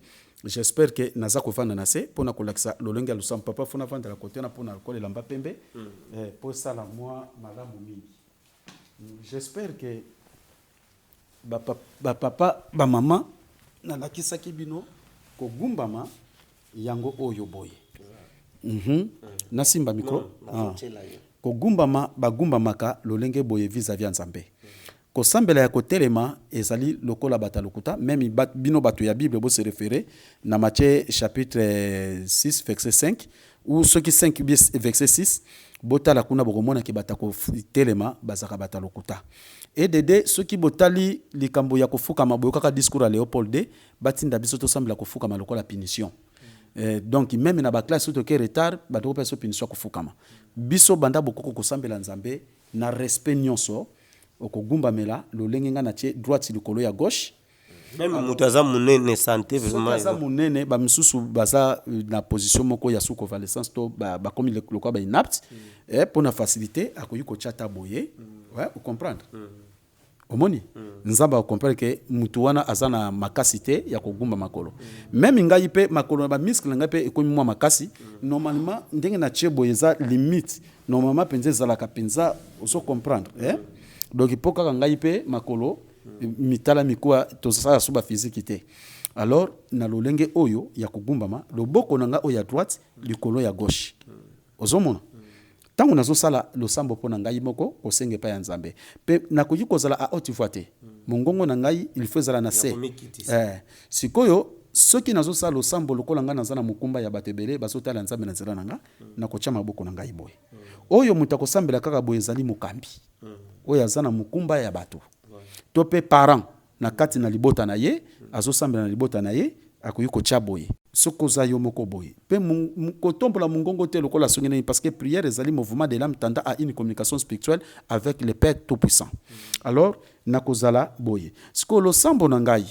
j'espère que naza ko vanda na se pona ko lakisa lolenge ya lusam papa fona vanda la côté na pona ko le lamba pembe pour ça la moi malamu mingi j'espère que ba papa ba maman na lakisa ki bino ko gumbama yango oyo boye. Nasimba micro ko gumbama bagumbamaka lolenge boye vis-à-vis nzambe ko sambela ya kotelema ezali lokola batalokuta même bino bato ya Bible bo se référer na Matthieu chapitre 6 verset 5 ou ceux qui 5 verset 6 botala kuna bokomona ki batako telema bazaka batalokuta et dede ceux qui botali likambo ya kofuka maboyo kaka discours à Léopold D batinda biso to sambela kofuka lokola punition. Donc même na ba classe to ke retard ba to peso punition ko fukama biso banda bokoko ko sambela nzambe na respect nyonso okogumba mela lolenge nga na tie droite likolo ya gauche même mutaza munene santé vraiment mutaza munene ba misusu baza na position moko ya sous convalescence to ba comme le quoi ba inapte et pour na facilité akoyi ko chata boye ouais vous comprendre omoni nzamba comprendre que mutu wana azana makasi te ya kogumba makolo même ngai pe makolo ba muscle ngai pe ekomi mwa makasi normalement ndenge na chebo eza limite normalement penze zala kapenza oso comprendre donc ipoka ngai pe makolo mitala mikwa to sa suba physique te alors na lolenge oyo ya kogumba loboko nanga oya droite likolo ya gauche ozomona tango nazo sala losambo pona ngai moko kosenge pa ya nzambe pe nakoki kozala a haute voix te mongongo na ngai il faut zala na se sikoyo soki nazo sala losambo lokola nga nazana mukumba ya batebele bazotala nzambe na nzela nanga nakotia maboko na ngai boye oyo mutako sambela kaka boye zali mukambi oyo azana mukumba ya bato to pe parent na kati na libota na ye azo sambela na libota na ye akoyi kotia boye sokoza yo moko boye pe kotombola mungongo te lokola songene parce que prière ezali mouvement de l'âme tendant à une communication spirituelle avec le Père Tout-Puissant. Alors nakozala boye siko lo sambo na ngai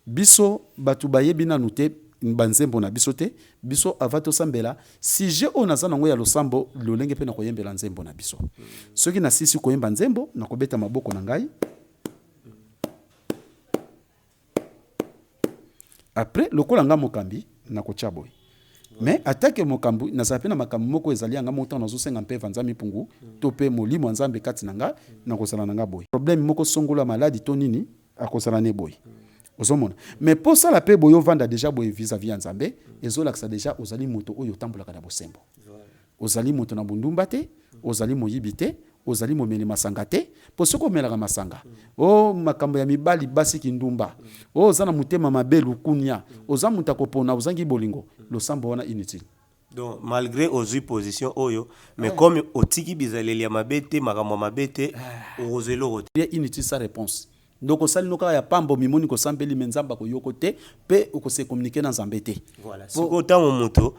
biso batu bayebi nanu te banzembo na biso te biso avato sambela si je onaza nango ya lo sambo lolenge pe na koyembela nzembo na biso soki na sisi koyemba nzembo na kobeta maboko na ngai après lokola nga mokambi na kotia boy mais attaque mokambu na sapena makambu moko ezali anga moto nazo senga mpe vanzami pungu to pe molimo nzambe kati nanga na kosala nanga boy problème moko songola maladi to nini akosala ne boy ozomona mais pour ça la pe boyo vanda déjà boy vis-à-vis nzambe ezola que ça déjà ozali moto oyo tambola kana bosembo ozali moto na bundumba te ozali moyibite ozali momeli masanga te po soko omelaka masanga o makambo ya mibali basi kindumba o ozana mutema mabe lukunya oza muta kopona ozangi bolingo losambo wana inutile. Donc malgré aux positions oyo mais comme otiki bizaleli ya mabete makambo mabete ozelo rote il inutile sa réponse. Donc osali noka ya pambo mimoni ko sambeli menzamba ko yoko te pe ko se communiquer dans zambete. Voilà. Siko tango moto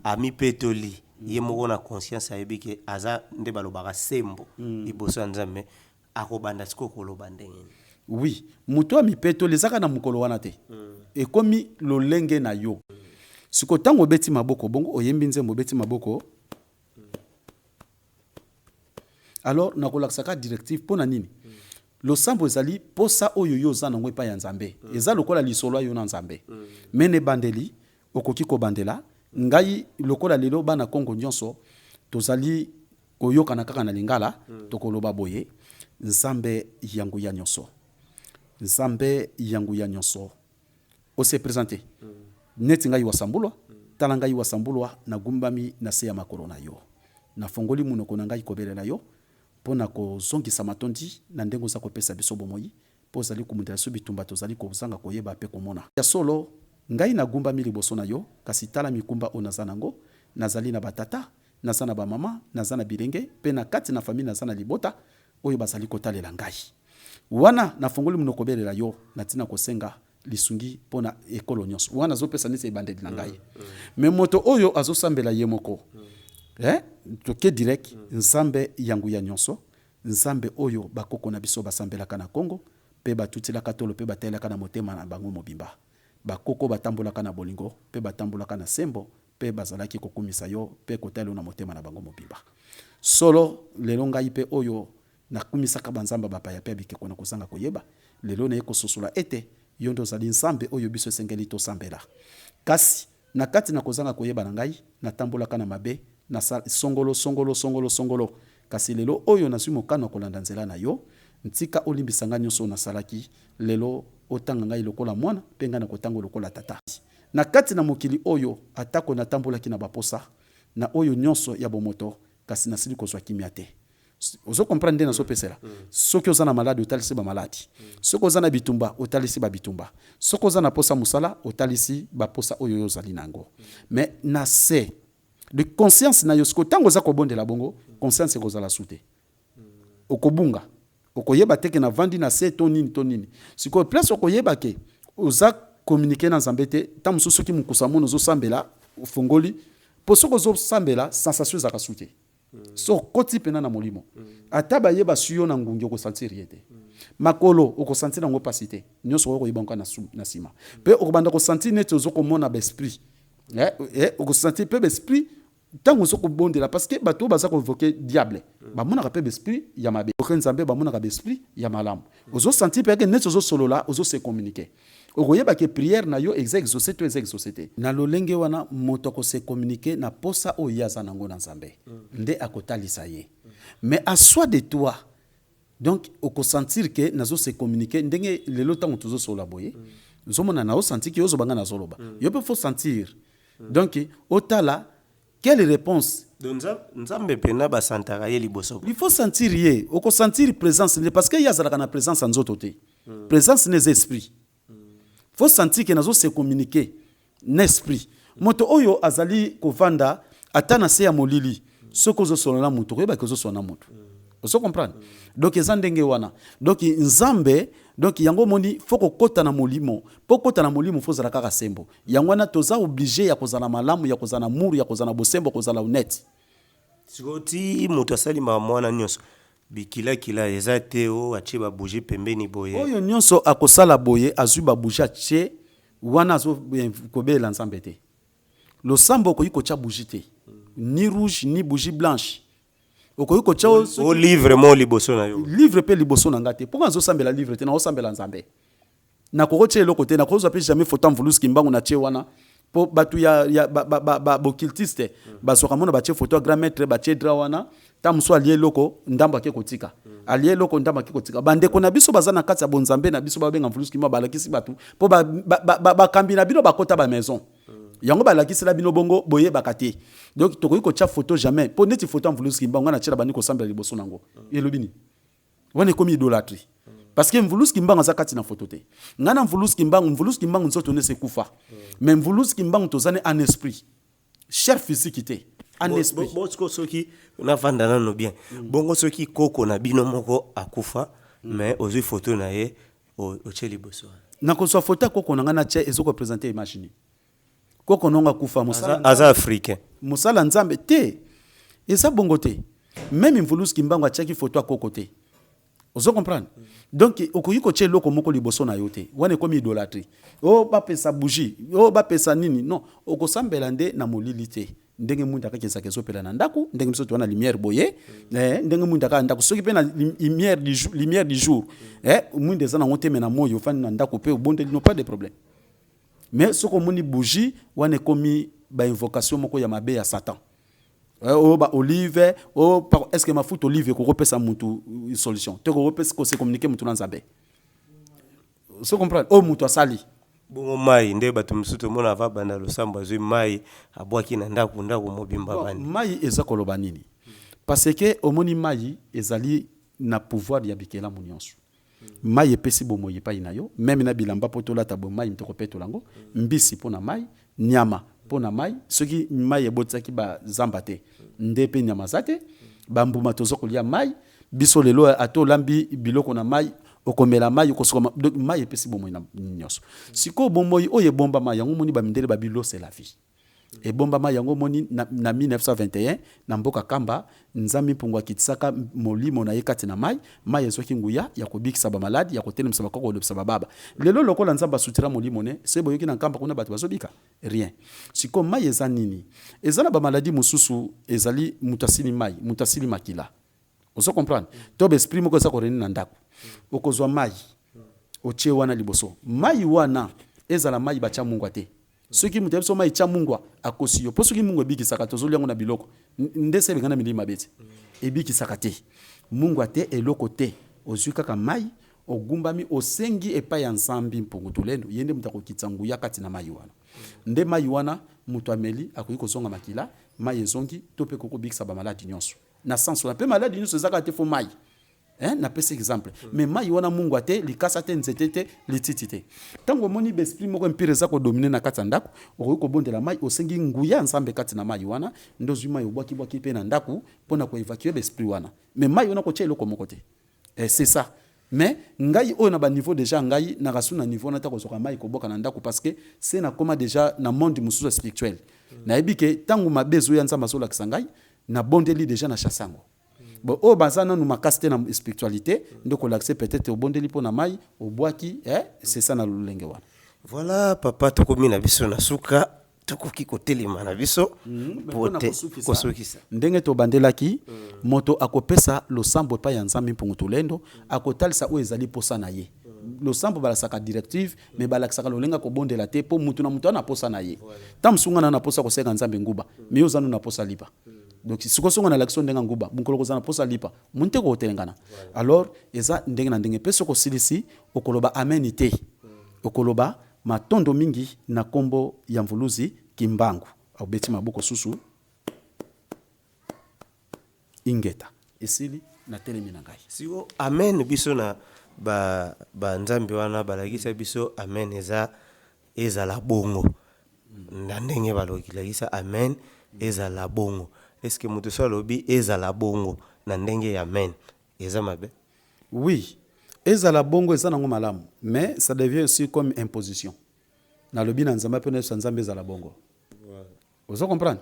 ami petoli ye moko na conscience ayebi ke aza nde balobaka sembo liboso nzambe akobanda siko koloba ndenge. Oui, moto ami petoli zaka na mukolo wana te. E komi lolenge na yo. Siko tango beti maboko bongo oyembi nzembo beti maboko. Alors nakolakisaka directive pona nini? Losambo ezali posa oyo yo za na ngwe pa ya nzambe. Eza lokola lisolo yo na nzambe. Mene bandeli okoki ko bandela ngai lokola lelo bana Kongo nyonso tozali koyoka na kaka na lingala tokoloba boye nzambe yangu ya nyonso. Nzambe yangu ya nyonso. O se présenter. Neti ngai wasambulwa, tala ngai wasambulwa na gumbami na se ya makolo na yo. Na fongoli munoko na ngai kobelela yo. Pona ko zongisa matondi na ndengo za kopesa biso bomoi po zali kumundela so bitumba tozali ko zanga koyeba pe komona ya solo ngai na gumba mili boso na yo kasi tala mikumba onazana ngo nazali na batata nazana ba mama nazana bilenge pe na kati na famille nazana libota oyo bazali kotalela ngai wana na fongoli munoko belela yo na tina kosenga lisungi pona ekolo nyonso wana zo pesa nese bandeli na ngai mais moto oyo azosambela ye moko toke direct nzambe yangu ya nyonso nzambe oyo bakoko na biso basambelaka na Kongo pe batutilaka tolo pe batelaka na motema na bango mobimba bakoko batambolaka na bolingo pe batambolaka na sembo pe bazalaki kokumisa yo pe kotalo na motema na bango mobimba solo lelo ngai pe oyo nakumisaka banzamba bapaya pe bikeko na kozanga koyeba lelo na ekososola ete yondo zali nzambe oyo biso sengeli to sambela kasi na kati na kozanga koyeba na ngai natambolaka na mabe na songolo kasi lelo oyo nazwi mokano kolanda nzela na yo ntika olimbisanga nyonso na salaki lelo otanga ngai lokola mwana pe ngai na kotango lokola tata na kati na mokili oyo atako natambolaki na baposa na oyo nyonso ya bomoto kasi nasili kozwa kimia te ozo comprendre na so pesela soki ozana malade otalisi ba maladi soki ozana bitumba otalisi ba bitumba soki ozana posa musala otalisi ba posa oyo yozali nango mais na se de conscience na yosko tango za kobondela bongo conscience ekozala sute okobunga okoyeba teke na vandi na se tonini siko place okoyeba ke oza communiquer na nzambe te tamusu soki mukusa mono zo sambela fongoli posoko zo sambela sensation za kasute so koti pena na molimo ataba yeba suyo na ngungi okosentir yete makolo okosentir ngo pasite nyonso okoyeba na sima pe okobanda ko sentir net ozo komona ba esprit okosentir pe esprit tango soko bondela parce que bato baza convoquer diable ba mona ka pe esprit ya mabe ko nzambe ba mona ka esprit ya malamu ozo sentir pe que net ozo solola ozo se communiquer okoyeba ke prière na yo exaucé to exaucé na lolenge wana moto ko se communiquer na posa o yaza nango na nzambe nde akotalisa ye mais à soi de toi donc oko sentir que nazo se communiquer ndenge lelo tango tozo sola boye nzomona na o sentir que ozo banga na zoloba yo peut faut sentir donc otala quelle réponse nzambe pena ba santaka ye liboso il faut sentir ye oko sentir présence parce que yazala kana présence en nzoto te présence des esprits faut sentir que nazo se communiquer n'esprit moto oyo azali kovanda atana se ya molili soko zo solola moto ko yeba ko zo sona moto oso comprendre donc ezandenge wana donc nzambe donc yango moni faut ko kota na molimo po kota na molimo faut zala kaka sembo yango na toza obligé ya kozana malamu ya kozana muru ya kozana bosembo kozala honnête sikoti moto asali mwana nyonso bikila eza teo ache ba bouger pembeni boye oyo nyonso akosala boye azwi ba bouger ache wana zo kobela nzambe te lo sambo ko yiko cha bouger te ni rouge ni bougie blanche okoyi ko cha o livre mo liboso na yo livre pe liboso na ngate pourquoi zo sambela livre te na o sambela nzambe na ko che lo côté na ko zo pe jamais photo mvuluski mbangu na che wana po batu ya bokiltiste basoka mona ba che photo grand maître ba che drawana tamuso alié loko ndamba ke kotika alié loko ndamba ke kotika bande ko na biso bazana kati ya bonzambe na biso ba benga mvuluski ma balakisi batu po ba kambi na bino bakota ba maison yango balakisela bino bongo boye bakate donc tokoki kotia photo jamais po neti photo Mvuluzi Kimbangu na tiela bani kosambela liboso nango elobini wana komi idolâtrie parce que Mvuluzi Kimbangu aza kati na photo te ngana Mvuluzi Kimbangu nzoto ne se kufa mais Mvuluzi Kimbangu tozane en esprit cher physique te en esprit bongo soki na vandana no bien bongo soki koko na bino moko akufa mais ozwi photo na ye o cheli boso na kozwa photo koko na ngana tie ezoko présenter imagine koko nonga kufa musala aza africain musala nzambe te eza bongo te même Mvuluzi Kimbangu atiaki photo koko te ozo comprendre donc okoyi ko tie loko moko liboso na yo te wana komi idolâtrie o ba pesa bougie o ba pesa nini non okosambela nde na molili te ndenge mundu akakeza kezo pela na ndaku ndenge biso twana lumière boye ndenge mundu akaka ndaku soki pe na lumière du jour mundu eza na ngote mena moyo fani na ndaku pe obondeli no pas de problème mais soko moni bougie wana komi ba invocation moko ya mabe ya Satan o ba olive o est-ce que ma foot olive ko repesa mutu solution te ko repesa ko se communiquer mutu na nzambe so comprendre o mutu asali bongo mai nde bato msuto mona va banda losambo azwi mai abwaki na ndaku mobimba bani mai eza koloba nini parce que omoni mai ezali na pouvoir ya bikela nyonso mai epesi bomo yepai na yo même na bilamba potola tabo mai mtoko petolango mbisi pona mai nyama pona mai soki mai ebotsaki ba zamba te nde pe nyama zate bambuma tozokolia mai biso lelo ato lambi biloko na mai okomela mai okosoma donc mai epesi bomo na nyonso siko bomo oye bomba mai yango moni ba mindele ba bilo c'est la vie et bomba mai yango moni na 1921 na mboka kamba nzambi mpungwa kitsaka molimo na yekati na mai ezoki nguya ya kobikisa ba maladi ya kotelemisa bakoko lobisa baba lelo lokola nzamba sutira molimo ne sebo yoki na kamba kuna bato bazobika rien siko mai eza nini ezala ba maladi mususu ezali mutasili mai mutasili makila oso comprendre to be esprit moko za ko reni na ndako okozwa mai otie wana liboso mai wana ezala mai bacha mungwa te soki mutu so mai cha mungwa akosi yo posoki mungwa bikisaka tozoliango na biloko ndese bengana milima beti ebikisaka te mungwa te eloko te ozwi kaka mai ogumbami osengi epai ya nzambi mpungu tulendo yende mutako kitsanguya kati na mai wana nde mai wana mutu ameli akoyi kozonga makila mai ezongi to pe koko bikisa ba maladi nyonso na sens na pe maladi nyonso ezaka te fo mai na pese exemple mais mai wana mungwa te likasa te nzete te lititi te tango moni besprit moko empire za ko dominer na kati ndako okoyi ko bondela mai osengi nguya nzambe kati na mai wana ndozwi mai obwaki pe na ndako pona ko évacuer besprit wana mais mai wana ko tie eloko moko te c'est ça mais ngai o na ba niveau déjà ngai na rasu na niveau na ta ko soka mai ko boka na ndako parce que c'est na koma déjà na monde mususu spirituel na ebike tango mabezo ya nzamba so la kisangai na bondeli déjà na chasango bon o bazana nous makasté na spiritualité ndoko l'accès peut-être au bondeli pona mai au boaki c'est ça na lulenge wana voilà papa tokomi na biso na suka tokoki kotelema na biso pote kosukisa ndenge to bandelaki moto akopesa losambo pa ya nzambi mpungu tulendo akotalisa o ezali posa na ye losambo balasaka directive mais balakisaka lolenga ko bondela te po mutu na mutu na posa na ye tamsunga na posa ko seka nzambe nguba mais ozanu na posa lipa donc siko songa na l'action ndenga nguba bunkolo kozana posa lipa munte ko telengana alors eza ndenge na ndenge peso ko silisi okoloba amen te okoloba matondo mingi na kombo ya Mvuluzi Kimbangu obeti maboko susu ingeta esili na telemi na ngai siko amen biso na ba nzambe wana balagisa biso amen eza la bongo na ndenge balokilagisa amen eza la bongo. Est-ce que mutu so lobi eza la bongo na ndenge ya amen eza mabe? Oui, eza la bongo eza nango malamu, mais ça devient aussi comme imposition. Na lobi na nzamba pe na nzambe eza la bongo. Vous comprenez?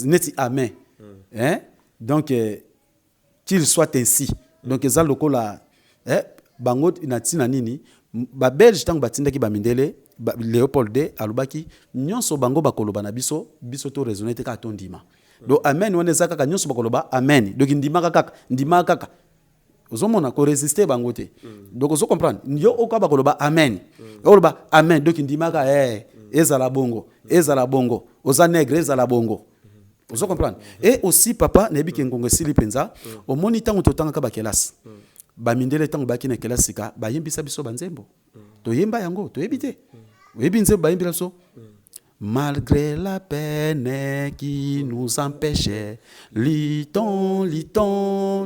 Neti amen. Donc qu'il soit ainsi. Donc eza lokola bango inatina nini ba belge tango batindaki ba mindele Léopold D alubaki nyonso bango bakoloba na biso to raisonner te ka tondima. Donc amen wana ezaka ka nyonso bakoloba amen. Donc ndima kaka ozomona ko résister bango te. Donc ozo comprendre yo oka bakoloba amen. Okoloba amen donc ndima ka ezala bongo oza nègre ezala bongo. Ozo comprendre. Et aussi papa nebi kengongo sili penza au moni tango totanga ka bakelasi. Ba mindele tango baki na kelasi ka ba yimbisa biso banzembo. To yemba yango to yebite. Oyebi nzembo ba yimbila so. Malgré la peine qui nous empêchait, litons,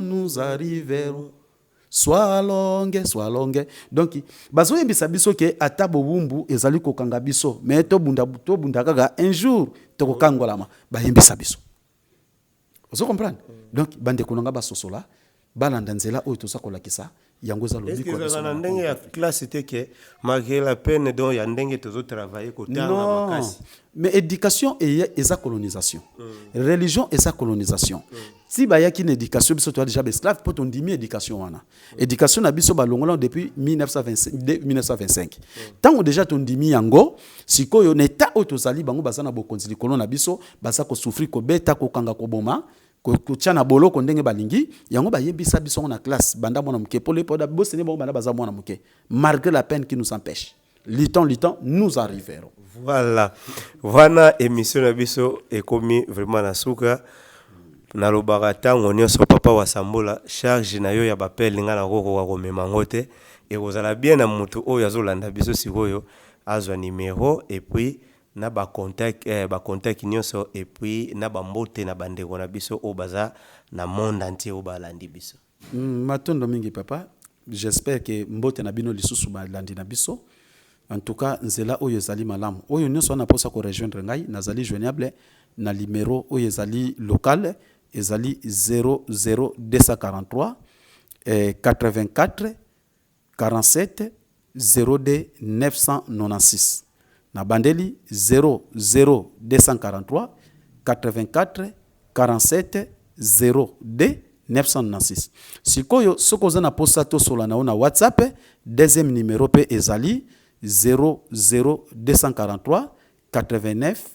nous arriverons. Soit longue. Donc, bazo yembisa biso ke ata bowumbu ezali kokanga biso, mais to bunda kaka un jour to kokangolama ba yembisa biso. Vous comprenez? Donc, bande konanga basosola, balanda nzela oyo toza kolakisa yango za lobi ko biso. Na ndenge ya classe était que malgré la peine dont ya ndenge tozo travailler ko tanga makasi. Mais éducation et esa colonisation. Religion et sa colonisation. Si ba yaki une éducation biso to déjà esclave pour ton dimi éducation wana. Éducation na biso ba longola depuis 1925. Tant déjà ton dimi yango sikoyo neta otozali bango bazana bokonzi likolo na biso baza ko souffrir ko beta ko kanga ko boma ko tchana boloko ndenge balingi yango ba yebisa biso na classe banda mona muke pole poda bosene bango banda baza mona muke malgré la peine qui nous empêche. Litons, nous arriverons. Voilà émission na biso ekomi vraiment na suka na lobaka tango nyonso papa wa Sambola charge na yo ya bapel nga na koko wa komema ngote et kozala bien na mutu oyo azolanda biso sikoyo azwa numéro et puis na ba contact nyonso et puis na ba mbote na bandeko na biso o baza na monde entier o balandi biso. Matondo mingi papa, j'espère que mbote na bino lisusu balandi na biso. En tout cas, nzela oyo ezali malamu. Oyo nyonso na posa ko rejoindre ngai nazali joignable na numéro oyo ezali local ezali 00243 84 47 02 996. Na bandeli 00243 84 47 02 996. Sikoyo soko za na posa to sola na WhatsApp, deuxième numéro pe ezali 00243 89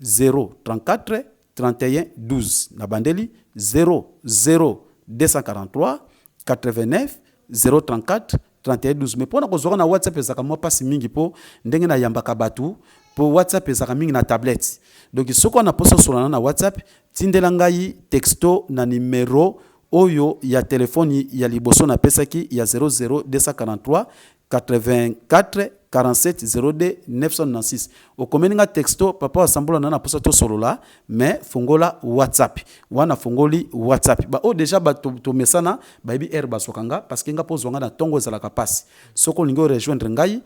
034 31 12. Na bandeli 00243 89 034 31 12. Mais pour na kozwaka na WhatsApp ezaka mwa pasi mingi po ndenge na yambaka batu po WhatsApp ezaka mingi na tablette. Donc soko na posa solana na WhatsApp tindela ngai texto na numéro oyo ya telefoni ya liboso na pesaki ya 00243 84 47 02 996. Okomeninga texto papa wa Sambola na posa to solola mais fongola WhatsApp. Wana fongoli WhatsApp. Ba o déjà ba to mesana ba bi air basokanga parce que nga pozwanga na tongo za la kapasi. Soko lingo rejoindre ngai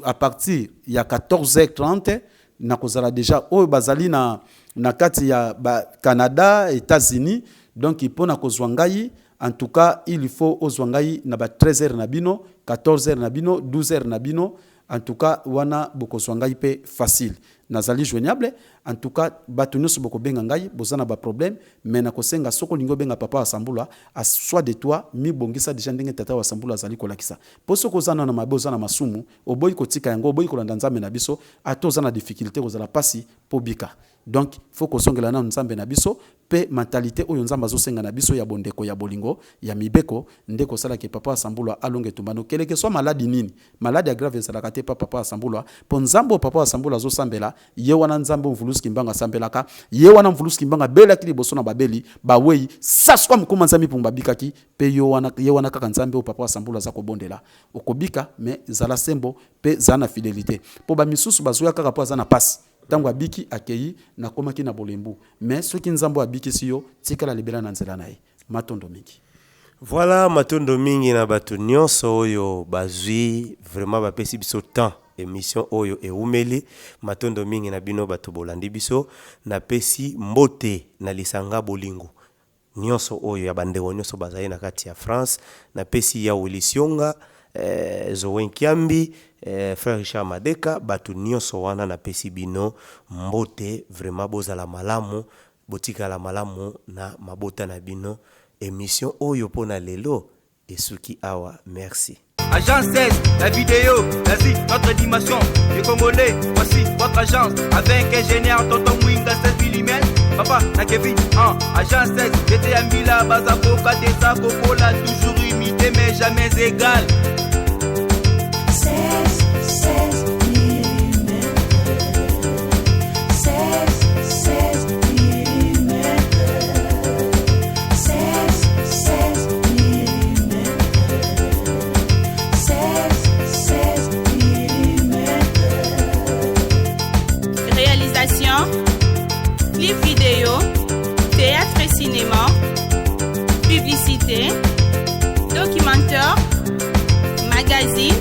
à partir ya 14h30 na kozala déjà o bazali na kati ya Canada, États-Unis. Donc il peut na kozwangai. En tout cas, il faut ozwangai na ba 13h na bino, 14h na bino, 12h na bino. En tout cas, wana boko zwangai pe facile. Nazali joignable. En tout cas, batu nyonso boko benga ngai, bozana ba problème, mais na kosenga soko lingo benga papa wa Sambola, a soit de toi, mi bongisa déjà ndenge tata wa Sambola zali kolakisa. Po soko zana na maboza na masumu, oboyi kotika yango, oboyi kolanda nzambe na biso, atoza na difficulté kozala pasi po bika. Donc, faut qu'on songe la na nzambe na biso, pe mentalité oyo nzamba zo senga na biso ya bondeko ya bolingo, ya mibeko, ndeko sala ke papa wa Sambola alonge tumbano, kele ke soit maladi nini, maladi grave sala kate papa wa Sambola, po nzambo papa wa Sambola zo sambela, ye wana nzambo mvulusi kimbanga sambelaka, ye wana mvulusi kimbanga bela kili boso na babeli, ba wei, saswa mkuma nzambi pumba bikaki, pe ye wana kaka nzambe o papa wa Sambola za kobondela, okobika, me zala sembo, pe zana fidélité. Po ba misusu bazoya kaka po zana passe. Tango abiki akei na komaki na bolembu mais soki nzambo abiki siyo tikala libela na nzela nae matondo mingi. Voilà matondo mingi na batu nyonso oyo bazwi vraiment bapesi biso temps émission oyo eumeli matondo mingi na bino batu bolandi biso na pesi mbote na lisanga bolingo nyonso oyo ya bandeko nyonso bazali na kati ya France na pesi ya Wilisionga Zowen Kiambi frère Richard Madeka batu nyonso wana na pesi bino mbote vraiment bozala malamu botika la malamu na mabota na bino émission oyo pona lelo esuki awa merci. Agence 16, la vidéo, vas-y, notre dimension. Les Congolais, voici votre agence. Avec ingénieur Tonton Mwinga 16 mm. Papa, na Kevin, agence 16. J'étais à Mila, Bazako, Kadesa, Kokola, toujours imité, mais jamais égal. 16 millimètres. 16 millimètres. 16 millimètres. 16 millimètres. publicité, documentaire, magazine,